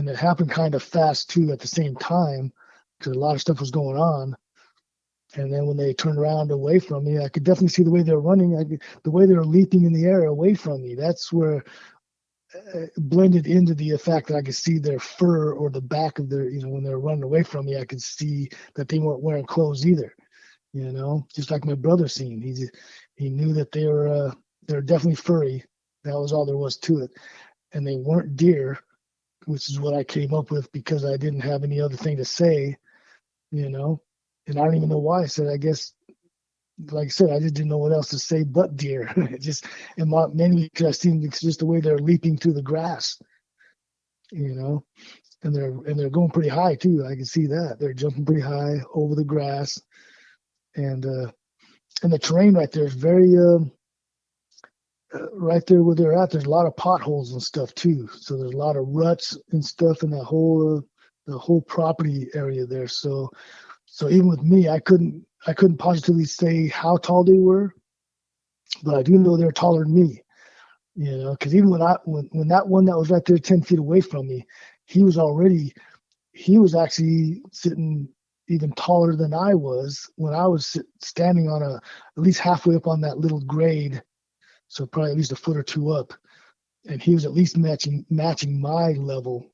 it happened kind of fast too at the same time because a lot of stuff was going on. And then when they turned around away from me, I could definitely see the way they were running, the way they were leaping in the air away from me. That's where blended into the fact that I could see their fur or the back of their, when they were running away from me, I could see that they weren't wearing clothes either. Just like my brother seen, he knew that they were definitely furry. That was all there was to it, and they weren't deer, which is what I came up with because I didn't have any other thing to say. you know. And I don't even know why. I said, I guess, like I said, I just didn't know what else to say but deer. Just mainly because I seen it's just the way they're leaping through the grass, you know, and they're going pretty high too. I can see that they're jumping pretty high over the grass, and the terrain right there is very right there where they're at. There's a lot of potholes and stuff too. So there's a lot of ruts and stuff in the whole property area there. So even with me, I couldn't positively say how tall they were, but I do know they're taller than me. Because even when that one that was right there 10 feet away from me, he was actually sitting even taller than I was when I was standing on at least halfway up on that little grade, so probably at least a foot or two up, and he was at least matching my level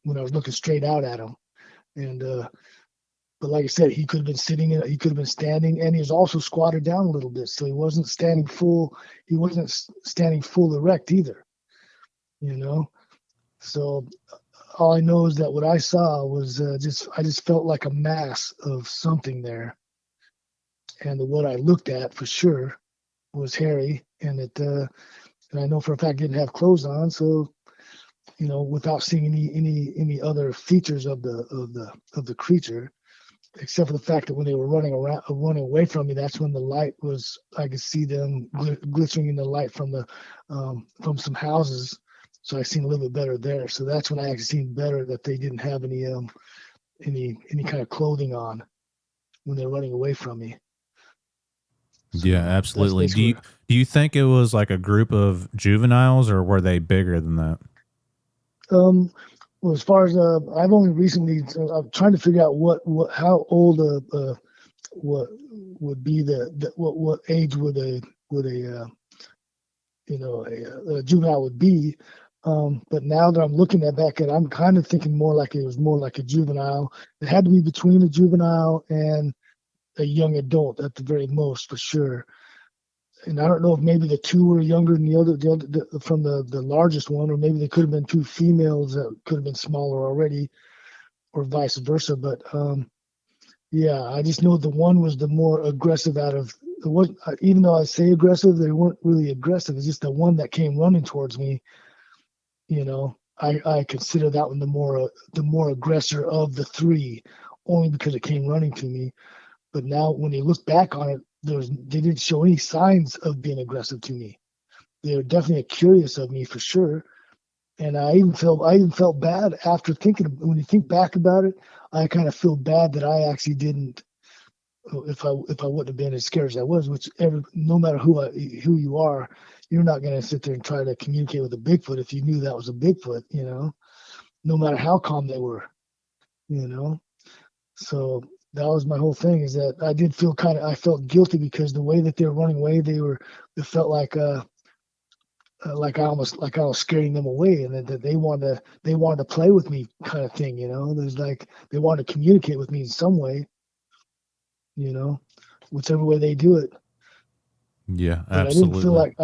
when I was looking straight out at him. And but like I said, he could have been sitting in, he could have been standing, and he was also squatted down a little bit, so he wasn't standing full. He wasn't standing full erect either. You know, so all I know is that what I saw was I just felt like a mass of something there, and what I looked at for sure was hairy, and I know for a fact it didn't have clothes on, so without seeing any other features of the creature, except for the fact that when they were running away from me, that's when the light was. I could see them glittering in the light from some houses. So I seen a little bit better there. So that's when I actually seen better that they didn't have any kind of clothing on when they're running away from me. Yeah, So that's absolutely. Do you basically. do you think it was like a group of juveniles, or were they bigger than that? Well, as far as I've only recently, I'm trying to figure out how old what would be what age would a a juvenile would be. But now that I'm looking at back at, I'm kind of thinking more like it was more like a juvenile. It had to be between a juvenile and a young adult at the very most, for sure. And I don't know if maybe the two were younger than from the largest one, or maybe they could have been two females that could have been smaller already, or vice versa. But yeah, I just know the one was the more aggressive out of it. Was even though I say aggressive, they weren't really aggressive. It's just the one that came running towards me. I consider that one the more aggressor of the three, only because it came running to me. But now when you look back on it, they didn't show any signs of being aggressive to me. They were definitely curious of me for sure. And I even felt bad after thinking. When you think back about it, I kind of feel bad that I actually didn't. If I wouldn't have been as scared as I was, which no matter who you are, you're not going to sit there and try to communicate with a Bigfoot if you knew that was a Bigfoot. No matter how calm they were. You know, so that was my whole thing. Is that I felt guilty because the way that they were running away, it felt like I was scaring them away, and that they wanted to play with me, kind of thing. There's like they wanted to communicate with me in some way, you know, whichever way they do it. Yeah, But I didn't feel absolutely. like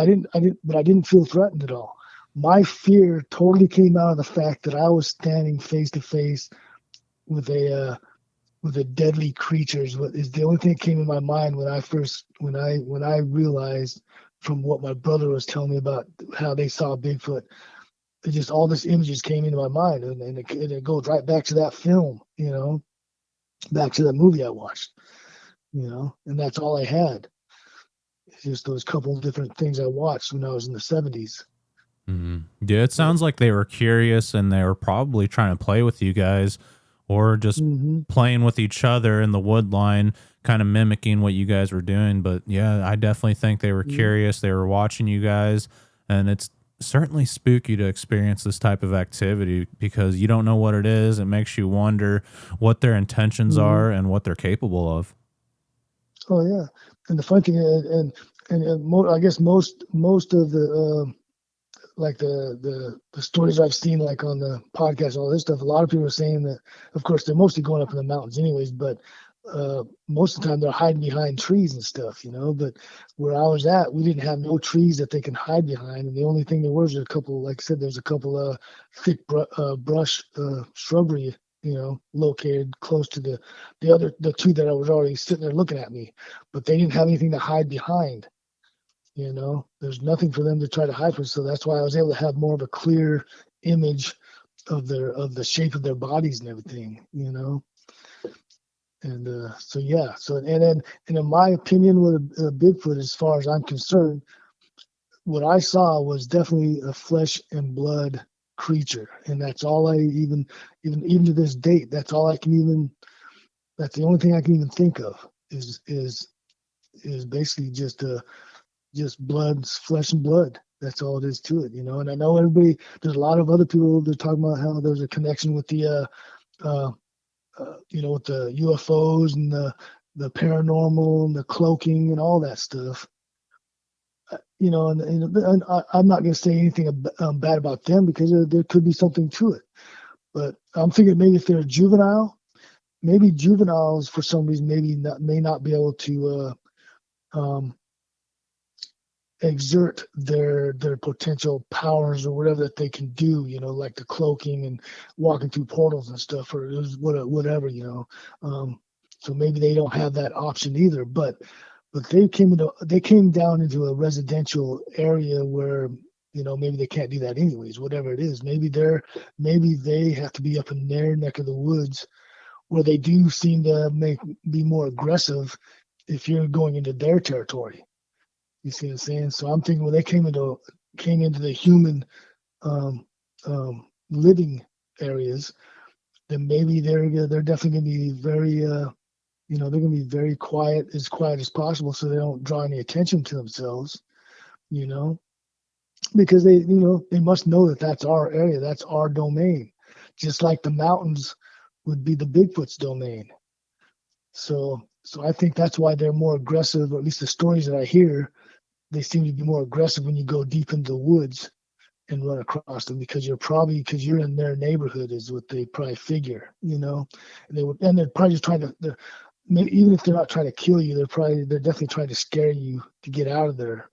I didn't feel threatened at all. My fear totally came out of the fact that I was standing face to face with a deadly creature. Is the only thing that came in my mind when I realized from what my brother was telling me about how they saw Bigfoot. It just all this images came into my mind, and it goes right back to that film, back to that movie I watched, and that's all I had. It's just those couple of different things I watched when I was in the 70s. Yeah, it But sounds like they were curious and they were probably trying to play with you guys or just mm-hmm, playing with each other in the wood line, kind of mimicking what you guys were doing. But yeah, I definitely think they were mm-hmm, curious. They were watching you guys, and it's certainly spooky to experience this type of activity because you don't know what it is. It makes you wonder what their intentions mm-hmm. are and what they're capable of. Oh yeah, and the fun thing, I guess most of the like the stories I've seen, like on the podcast and all this stuff, a lot of people are saying that, of course, they're mostly going up in the mountains anyways, but most of the time they're hiding behind trees and stuff, But where I was at, we didn't have no trees that they can hide behind, and the only thing there was a couple, like I said, there's a couple thick brush shrubbery, located close to the two that I was already sitting there looking at me, but they didn't have anything to hide behind. There's nothing for them to try to hide from. So that's why I was able to have more of a clear image of the shape of their bodies and everything. And so yeah, and in my opinion, with a Bigfoot, as far as I'm concerned, what I saw was definitely a flesh and blood creature, and that's all I even to this date. That's all I can even. That's the only thing I can even think of is basically just blood, flesh and blood. That's all it is to it. And I know there's a lot of other people that are talking about how there's a connection with with the UFOs and the paranormal and the cloaking and all that stuff. And I'm not going to say anything bad about them because there could be something to it. But I'm thinking maybe if they're juvenile, maybe juveniles for some reason may not be able to exert their potential powers or whatever that they can do, like the cloaking and walking through portals and stuff, or whatever. So maybe they don't have that option either. But they came down into a residential area where maybe they can't do that anyways. Whatever it is, maybe they have to be up in their neck of the woods where they do seem to be more aggressive if you're going into their territory. You see what I'm saying? So I'm thinking when they came into the human living areas, then maybe they're definitely going to be very they're going to be very quiet as possible, so they don't draw any attention to themselves. You know, because they must know that that's our area, that's our domain, just like the mountains would be the Bigfoot's domain. So I think that's why they're more aggressive, or at least the stories that I hear, they seem to be more aggressive when you go deep into the woods and run across them because you're in their neighborhood is what they probably figure, and they're probably just trying to maybe even if they're not trying to kill you, they're definitely trying to scare you to get out of their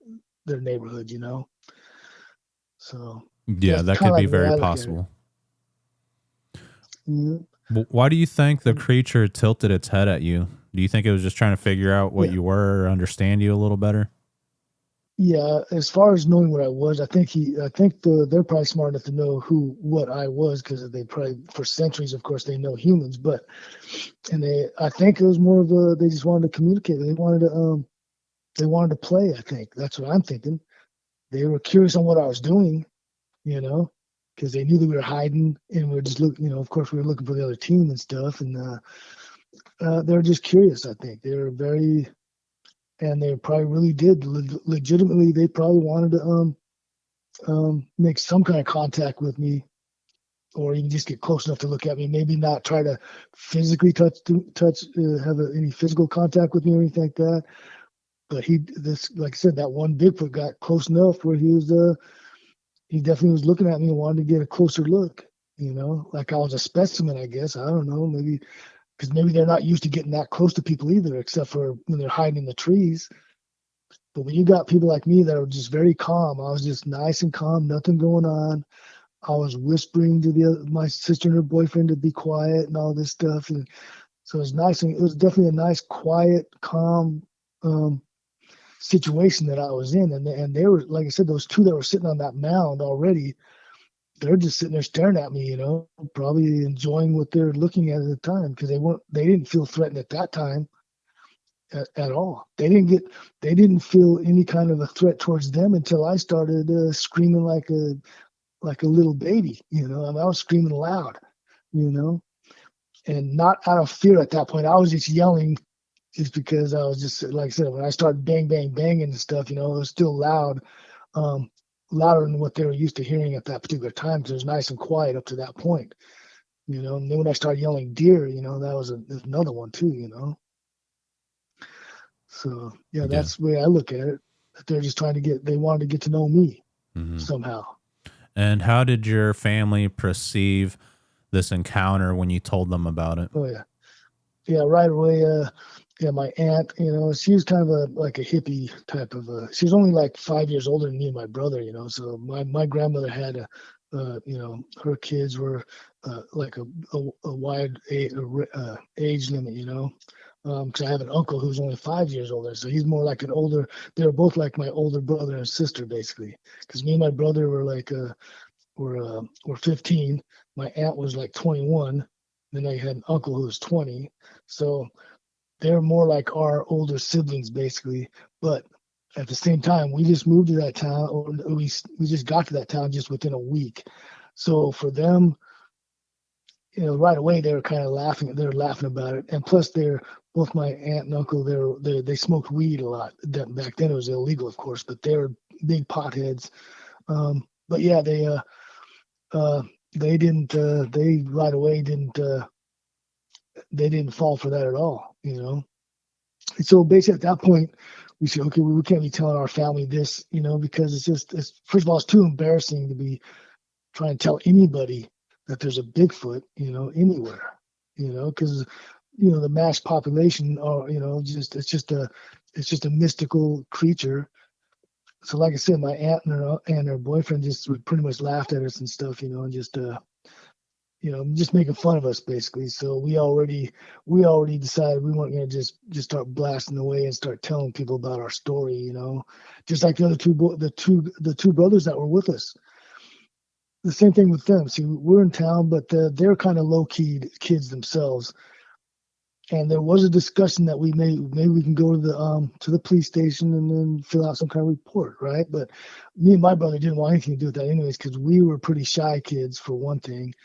neighborhood, you know. So Yeah, that's that kind of could like be the way very I look at it. possible. Yeah. Why do you think the creature tilted its head at you? Do you think it was just trying to figure out what Yeah. you were or understand you a little better? Yeah, as far as knowing what I was, I think they're probably smart enough to know what I was because they probably for centuries, of course, they know humans. But I think it was more of they just wanted to communicate. They wanted to play. I think that's what I'm thinking. They were curious on what I was doing, you know, because they knew that we were hiding and we were just looking. Of course, we were looking for the other team and stuff, and they were just curious. I think they were very, and they probably really did legitimately. They probably wanted to make some kind of contact with me, or even just get close enough to look at me. Maybe not try to physically have any physical contact with me or anything like that. But like I said, that one Bigfoot got close enough where he definitely was looking at me and wanted to get a closer look. Like I was a specimen, I guess. I don't know, maybe because maybe they're not used to getting that close to people either, except for when they're hiding in the trees. But when you got people like me that are just very calm, I was just nice and calm, nothing going on. I was whispering to my sister and her boyfriend to be quiet and all this stuff. And so it was nice. And it was definitely a nice, quiet, calm situation that I was in. And they were, like I said, those two that were sitting on that mound already, they're just sitting there staring at me, probably enjoying what they're looking at the time because they didn't feel threatened at that time at all. They didn't feel any kind of a threat towards them until I started screaming like a little baby, I mean, I was screaming loud, you know, and not out of fear at that point. I was just yelling just because I was just, like I said, when I started bang, bang, banging and stuff, it was still loud, um, louder than what they were used to hearing at that particular time because it was nice and quiet up to that point, and then when I started yelling deer, that was another one too, So, yeah, Yeah. that's the way I look at it. That they're just they wanted to get to know me Mm-hmm. somehow. And how did your family perceive this encounter when you told them about it? Oh, yeah. Yeah, right away. Yeah, my aunt, she was kind of like a hippie type of she was only like 5 years older than me and my brother, so my grandmother had her kids were like a wide age limit, because I have an uncle who's only 5 years older, so he's more like they were both like my older brother and sister, basically, because me and my brother were like were 15. My aunt was like 21. Then I had an uncle who was 20. So they're more like our older siblings, basically. But at the same time, we just moved to that town, or we just got to that town just within a week. So for them, right away they were kind of laughing. They were laughing about it, and plus they're both my aunt and uncle. They smoked weed a lot. Back then it was illegal, of course, but they were big potheads. But yeah, uh, they didn't. They right away didn't. They didn't fall for that at all. And so basically at that point, we said, okay, we can't be telling our family this, because it's first of all, it's too embarrassing to be trying to tell anybody that there's a Bigfoot, anywhere, because the mass population are, it's just a mystical creature. So like I said, my aunt and her boyfriend just pretty much laughed at us and stuff, and just making fun of us basically. So we already decided we weren't going to just start blasting away and start telling people about our story, just like the other the two brothers that were with us. The same thing with them. See, we're in town, but they're kind of low key kids themselves. And there was a discussion that maybe we can go to the police station and then fill out some kind of report, right? But me and my brother didn't want anything to do with that anyways because we were pretty shy kids for one thing.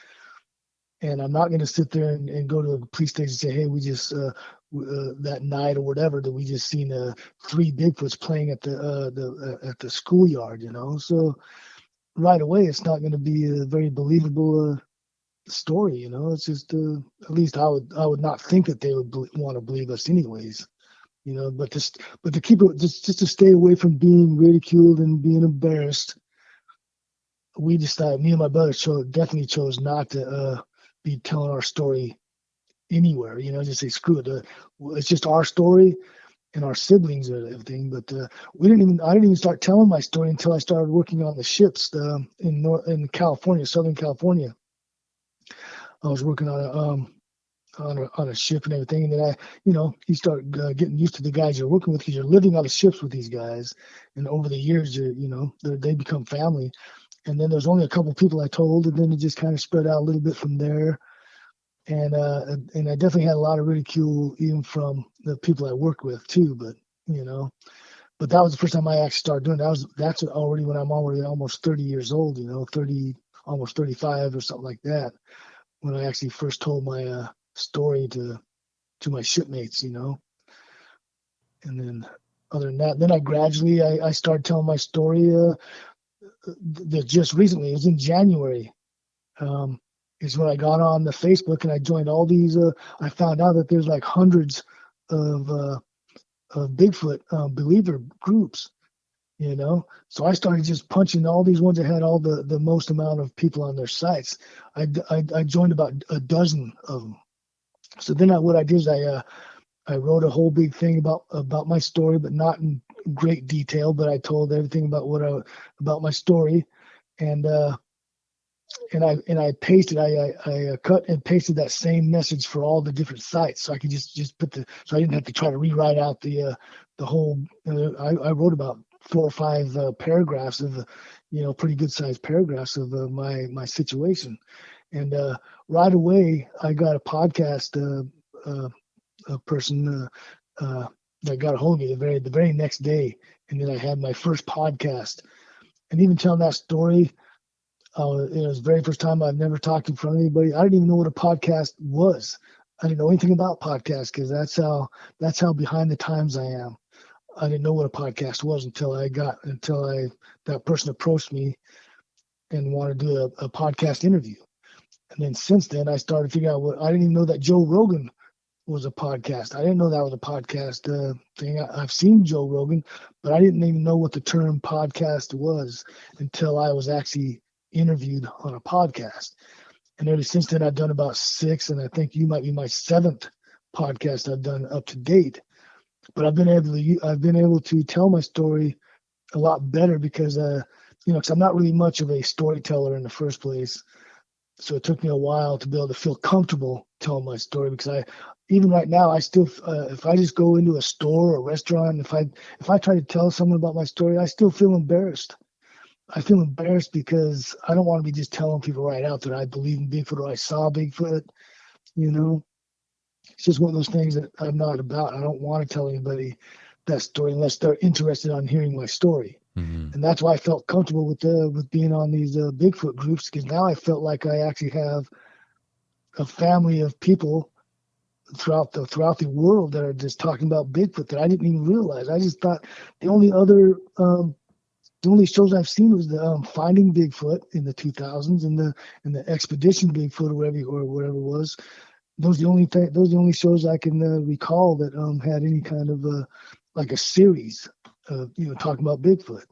And I'm not going to sit there and go to the police station and say, hey, we just that night or whatever that we just seen 3 Bigfoots playing at the schoolyard, So right away, it's not going to be a very believable story, It's just at least I would not think that they would want to believe us anyways, but to keep it just to stay away from being ridiculed and being embarrassed, we decided, me and my brother definitely chose not to be telling our story anywhere. Just say screw it. It's just our story and our siblings and everything. But I didn't even start telling my story until I started working on the ships in California, Southern California. I was working on a ship and everything, and then you start getting used to the guys you're working with because you're living on the ships with these guys, and over the years, they become family. And then there's only a couple people I told, and then it just kind of spread out a little bit from there. And I definitely had a lot of ridicule even from the people I worked with too. But that was the first time I actually started doing that. That's already when I'm already almost 30 years old. 30, almost 35 or something like that. When I actually first told my story to my shipmates. And then other than that, then I started telling my story. Just recently, it was in January. Is when I got on the Facebook and I joined all these. I found out that there's like hundreds of Bigfoot believer groups, So I started just punching all these ones that had all the most amount of people on their sites. I joined about a dozen of them. So then what I did is I wrote a whole big thing about my story, but not in great detail. But I told everything about my story, and I pasted, I cut and pasted that same message for all the different sites, so I could just so I didn't have to try to rewrite out the whole. I wrote about 4 or 5 paragraphs of, pretty good sized paragraphs of my situation, and right away I got a podcast a person that got a hold of me the very next day, and then I had my first podcast, and even telling that story. It was the very first time I've never talked in front of anybody. I didn't even know what a podcast was. I didn't know anything about podcasts because that's how behind the times I am. I didn't know what a podcast was until that person approached me and wanted to do a podcast interview. And then since then, I started figuring out I didn't even know that Joe Rogan was a podcast. I didn't know that was a podcast thing. I've seen Joe Rogan, but I didn't even know what the term podcast was until I was actually interviewed on a podcast. And ever since then, I've done about 6, and I think you might be my 7th podcast I've done up to date. But I've been able to tell my story a lot better because because I'm not really much of a storyteller in the first place. So it took me a while to be able to feel comfortable telling my story, because even right now, I still, if I just go into a store or a restaurant, if I try to tell someone about my story, I still feel embarrassed. I feel embarrassed because I don't want to be just telling people right out that I believe in Bigfoot or I saw Bigfoot. It's just one of those things that I'm not about. I don't want to tell anybody that story unless they're interested on hearing my story. Mm-hmm. And that's why I felt comfortable with being on these Bigfoot groups, because now I felt like I actually have a family of people throughout the world that are just talking about Bigfoot that I didn't even realize. I just thought the only shows I've seen was the Finding Bigfoot in the 2000s and the Expedition Bigfoot or whatever it was. Those are the only shows I can recall that had any kind of like a series of talking about Bigfoot.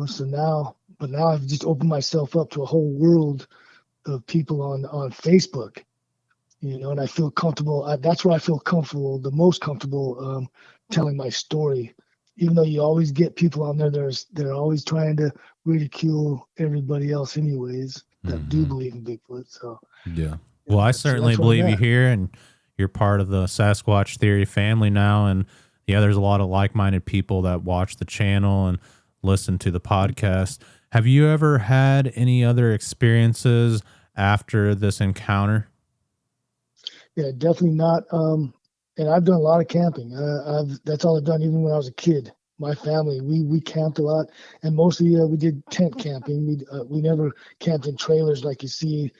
So now I've just opened myself up to a whole world of people on Facebook. And I feel comfortable. That's where I feel comfortable, the most comfortable, telling my story. Even though you always get people on there, they're always trying to ridicule everybody else, anyways, that do believe in Bigfoot. So yeah. Well, I certainly believe you here, and you're part of the Sasquatch Theory family now. And yeah, there's a lot of like-minded people that watch the channel and listen to the podcast. Have you ever had any other experiences after this encounter? Yeah, definitely not. And I've done a lot of camping. That's all I've done, even when I was a kid. My family, we camped a lot, and mostly we did tent camping. We never camped in trailers like you see.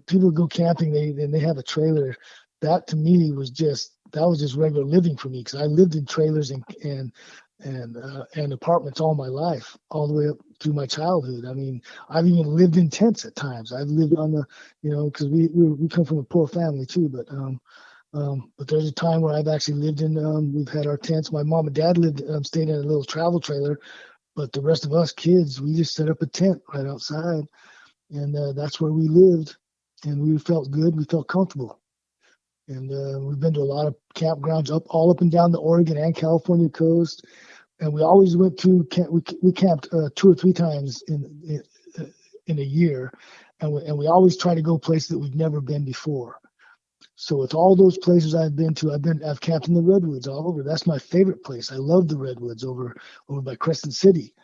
People go camping, they have a trailer. That to me was just regular living for me, because I lived in trailers and apartments all my life, all the way up through my childhood. I mean, I've even lived in tents at times. I've lived on because we come from a poor family too, but there's a time where I've actually lived in. We've had our tents. My mom and dad stayed in a little travel trailer, but the rest of us kids, we just set up a tent right outside, and that's where we lived. and we felt good. We felt comfortable. And we've been to a lot of campgrounds all up and down the Oregon and California coast. And we always went to we camped 2 or 3 times in a year, and we always try to go places that we've never been before. So with all those places I've been to, I've camped in the redwoods all over. That's my favorite place. I love the redwoods over by Crescent City.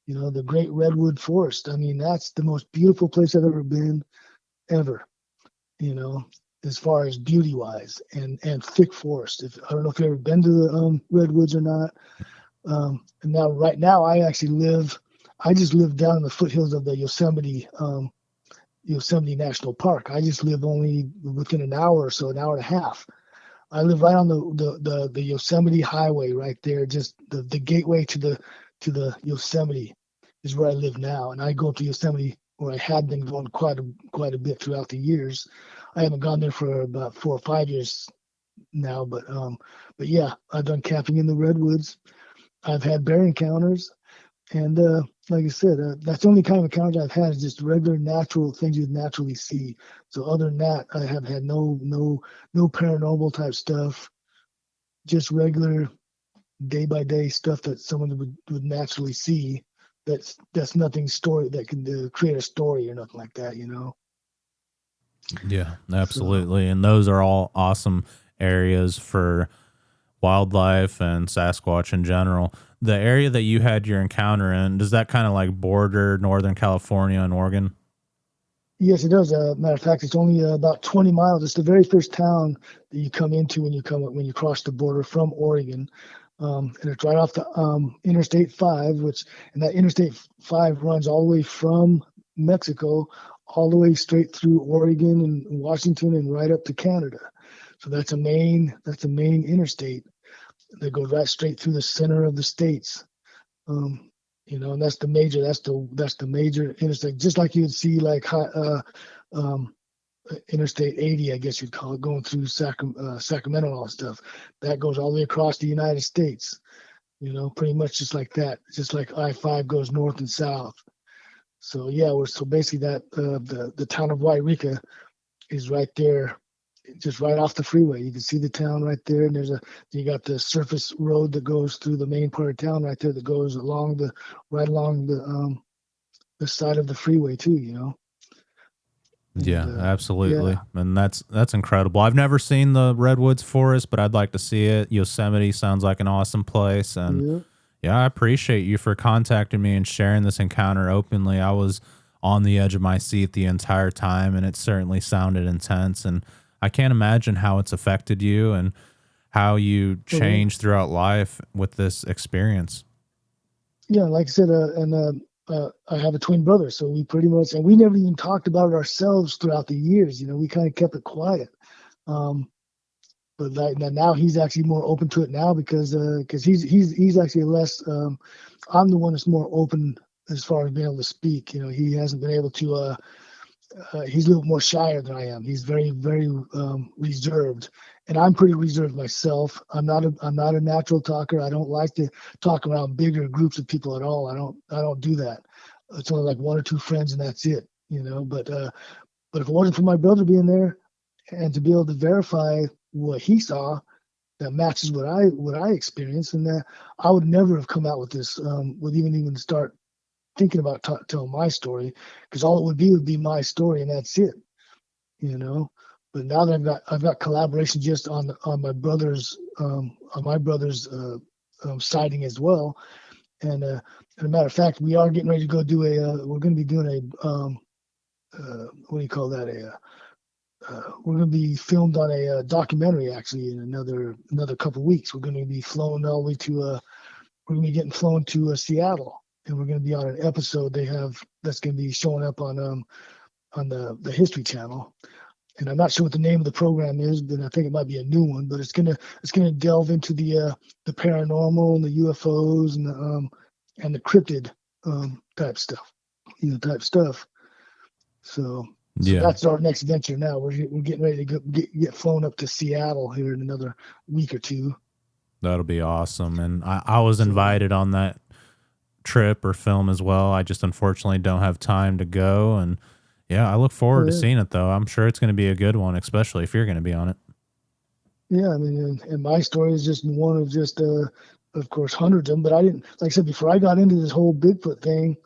You know, the Great Redwood Forest. I mean, that's the most beautiful place I've ever been, ever. You know, as far as beauty wise and thick forest. If I don't know if you've ever been to the redwoods or not. And now, right now, I just live down in the foothills of the Yosemite National Park. I just live only within an hour or so, an hour and a half. I live right on the Yosemite Highway right there, just the gateway to the Yosemite is where I live now. And I go up to Yosemite, where I had been going quite a bit throughout the years. I haven't gone there for about 4 or 5 years now, but yeah, I've done camping in the redwoods. I've had bear encounters, and like I said, that's the only kind of encounters I've had is just regular natural things you'd naturally see. So other than that, I have had no paranormal type stuff, just regular day by day stuff that someone would naturally see. That's nothing story that can create a story or nothing like that, you know. Yeah, So absolutely. And those are all awesome areas for wildlife and Sasquatch in general. The area that you had your encounter in, does that kind of like border Northern California and Oregon? yes, it does. Matter of fact, it's only about 20 miles. It's the very first town that you come into when you cross the border from Oregon, and it's right off the Interstate 5, and that Interstate 5 runs all the way from Mexico, all the way straight through Oregon and Washington and right up to Canada. So that's a main interstate that goes right straight through the center of the states. Um, and that's the major interstate, just like you'd see like um, Interstate 80, I guess you'd call it, going through Sacramento and all that stuff. That goes all the way across the United States. Pretty much just like that. Just like I-5 goes north and south. So yeah, so basically that the town of Yreka is right there, just right off the freeway. You can see the town right there, and you got the surface road that goes through the main part of town right there that goes right along the side of the freeway too. And Yeah, absolutely. yeah, And that's incredible. I've never seen the Redwoods Forest, but I'd like to see it. Yosemite sounds like an awesome place. And yeah, yeah, I appreciate you for contacting me and sharing this encounter openly. I was on the edge of my seat the entire time, and it certainly sounded intense. And I can't imagine how it's affected you and how you oh, yeah. changed throughout life with this experience. Yeah. Like I said, I have a twin brother, so we never even talked about it ourselves throughout the years. We kind of kept it quiet. Um, but now he's actually more open to it now because he's actually less. I'm the one that's more open as far as being able to speak. He hasn't been able to. He's a little more shyer than I am. He's very very reserved, and I'm pretty reserved myself. I'm not a natural talker. I don't like to talk around bigger groups of people at all. I don't do that. It's only like one or two friends, and that's it. But if it wasn't for my brother being there and to be able to verify what he saw that matches what I experienced, and that I would never have come out with this, would even start thinking about telling my story, because all it would be my story, and that's it. you know. But now that I've got collaboration just on my brother's sighting as well, and a matter of fact, we are getting ready to go do we're going to be doing what do you call that, we're going to be filmed on a documentary actually in another couple of weeks. We're going to be flown all the way to we're going to be getting flown to Seattle, and we're going to be on an episode they have that's going to be showing up on the History Channel. And I'm not sure what the name of the program is, but I think it might be a new one. But it's gonna delve into the paranormal and the UFOs and the cryptid type stuff, type stuff. So Yeah, that's our next venture. Now we're getting ready to get flown up to Seattle here in another week or two. that'll be awesome. And I was So invited on that trip or film as well. I just unfortunately don't have time to go. And Yeah, I look Oh forward to yeah, seeing it, though. I'm sure it's going to be a good one, especially if you're going to be on it. yeah. I mean, and my story is just one of just of course, hundreds of them. But I didn't, like I said before, I got into this whole Bigfoot thing.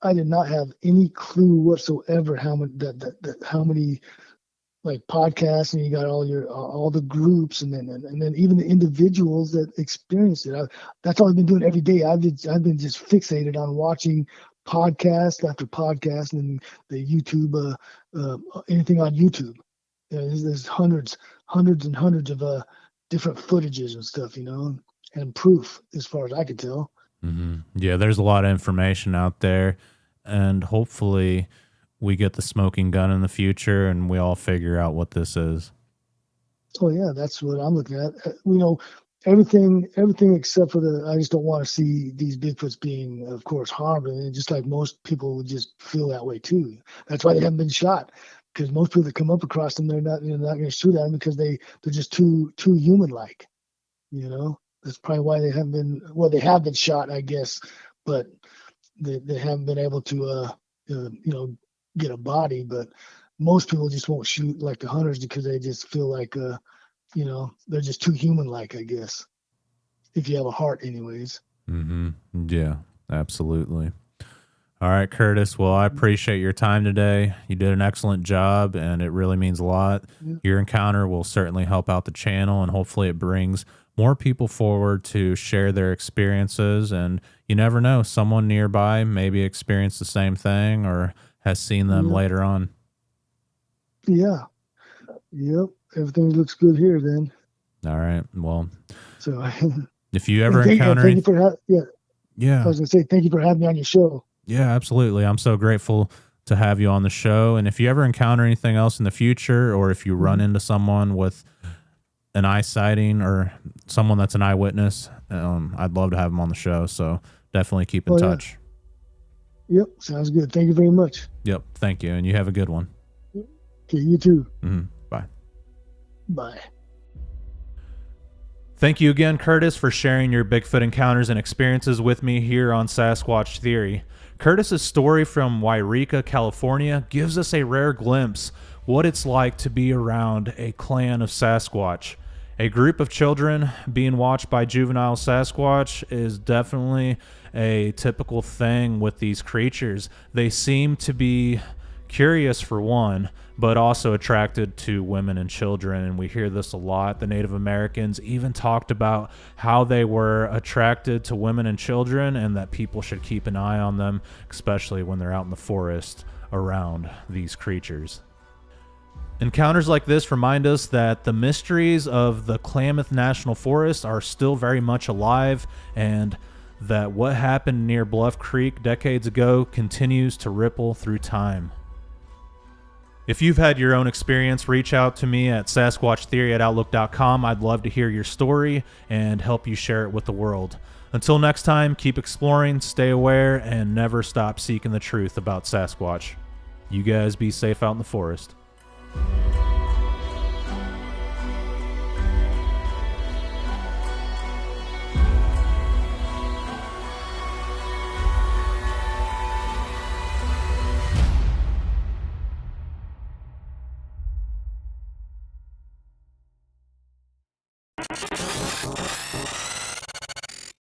I did not have any clue whatsoever how many how many like podcasts, and you got all the groups, and then even the individuals that experience it. That's all I've been doing every day. I've been just fixated on watching podcast after podcast, and the YouTube anything on YouTube. There's hundreds and hundreds of different footages and stuff, and proof as far as I could tell. Yeah, there's a lot of information out there, and hopefully we get the smoking gun in the future and we all figure out what this is. Oh yeah, that's what I'm looking at. Everything except for I just don't want to see these Bigfoots being, of course, harmed. And just like most people would just feel that way too. That's why they haven't been shot. Because most people that come up across them, they're not going to shoot at them because they're just too human like. That's probably why they haven't been. Well, they have been shot, I guess, but they haven't been able to get a body. But most people just won't shoot like the hunters because they just feel like they're just too human like, I guess, if you have a heart anyways. Yeah, absolutely. All right, Curtis. Well, I appreciate your time today. You did an excellent job, and it really means a lot. Yeah. Your encounter will certainly help out the channel, and hopefully it brings more people forward to share their experiences. And you never know, someone nearby maybe experienced the same thing or has seen them Yeah. later on. Yeah. Yep. Everything looks good here then. All right. Well, So if you ever thank encounter you for yeah. I was gonna say thank you for having me on your show. Yeah, absolutely. I'm so grateful to have you on the show. And if you ever encounter anything else in the future, or if you run into someone with an eye sighting or someone that's an eyewitness, I'd love to have them on the show. So definitely keep in touch. Yeah. Yep. Sounds good. Thank you very much. Yep. Thank you. And you have a good one. Okay. You too. Bye. Bye. Thank you again, Curtis, for sharing your Bigfoot encounters and experiences with me here on Sasquatch Theory. Curtis's story from Yreka, California gives us a rare glimpse what it's like to be around a clan of Sasquatch. A group of children being watched by juvenile Sasquatch is definitely a typical thing with these creatures. They seem to be curious for one, but also attracted to women and children, and we hear this a lot. The Native Americans even talked about how they were attracted to women and children and that people should keep an eye on them, especially when they're out in the forest around these creatures. Encounters like this remind us that the mysteries of the Klamath National Forest are still very much alive, and that what happened near Bluff Creek decades ago continues to ripple through time. If you've had your own experience, reach out to me at sasquatchtheory@outlook.com. I'd love to hear your story and help you share it with the world. Until next time, keep exploring, stay aware, and never stop seeking the truth about Sasquatch. You guys be safe out in the forest.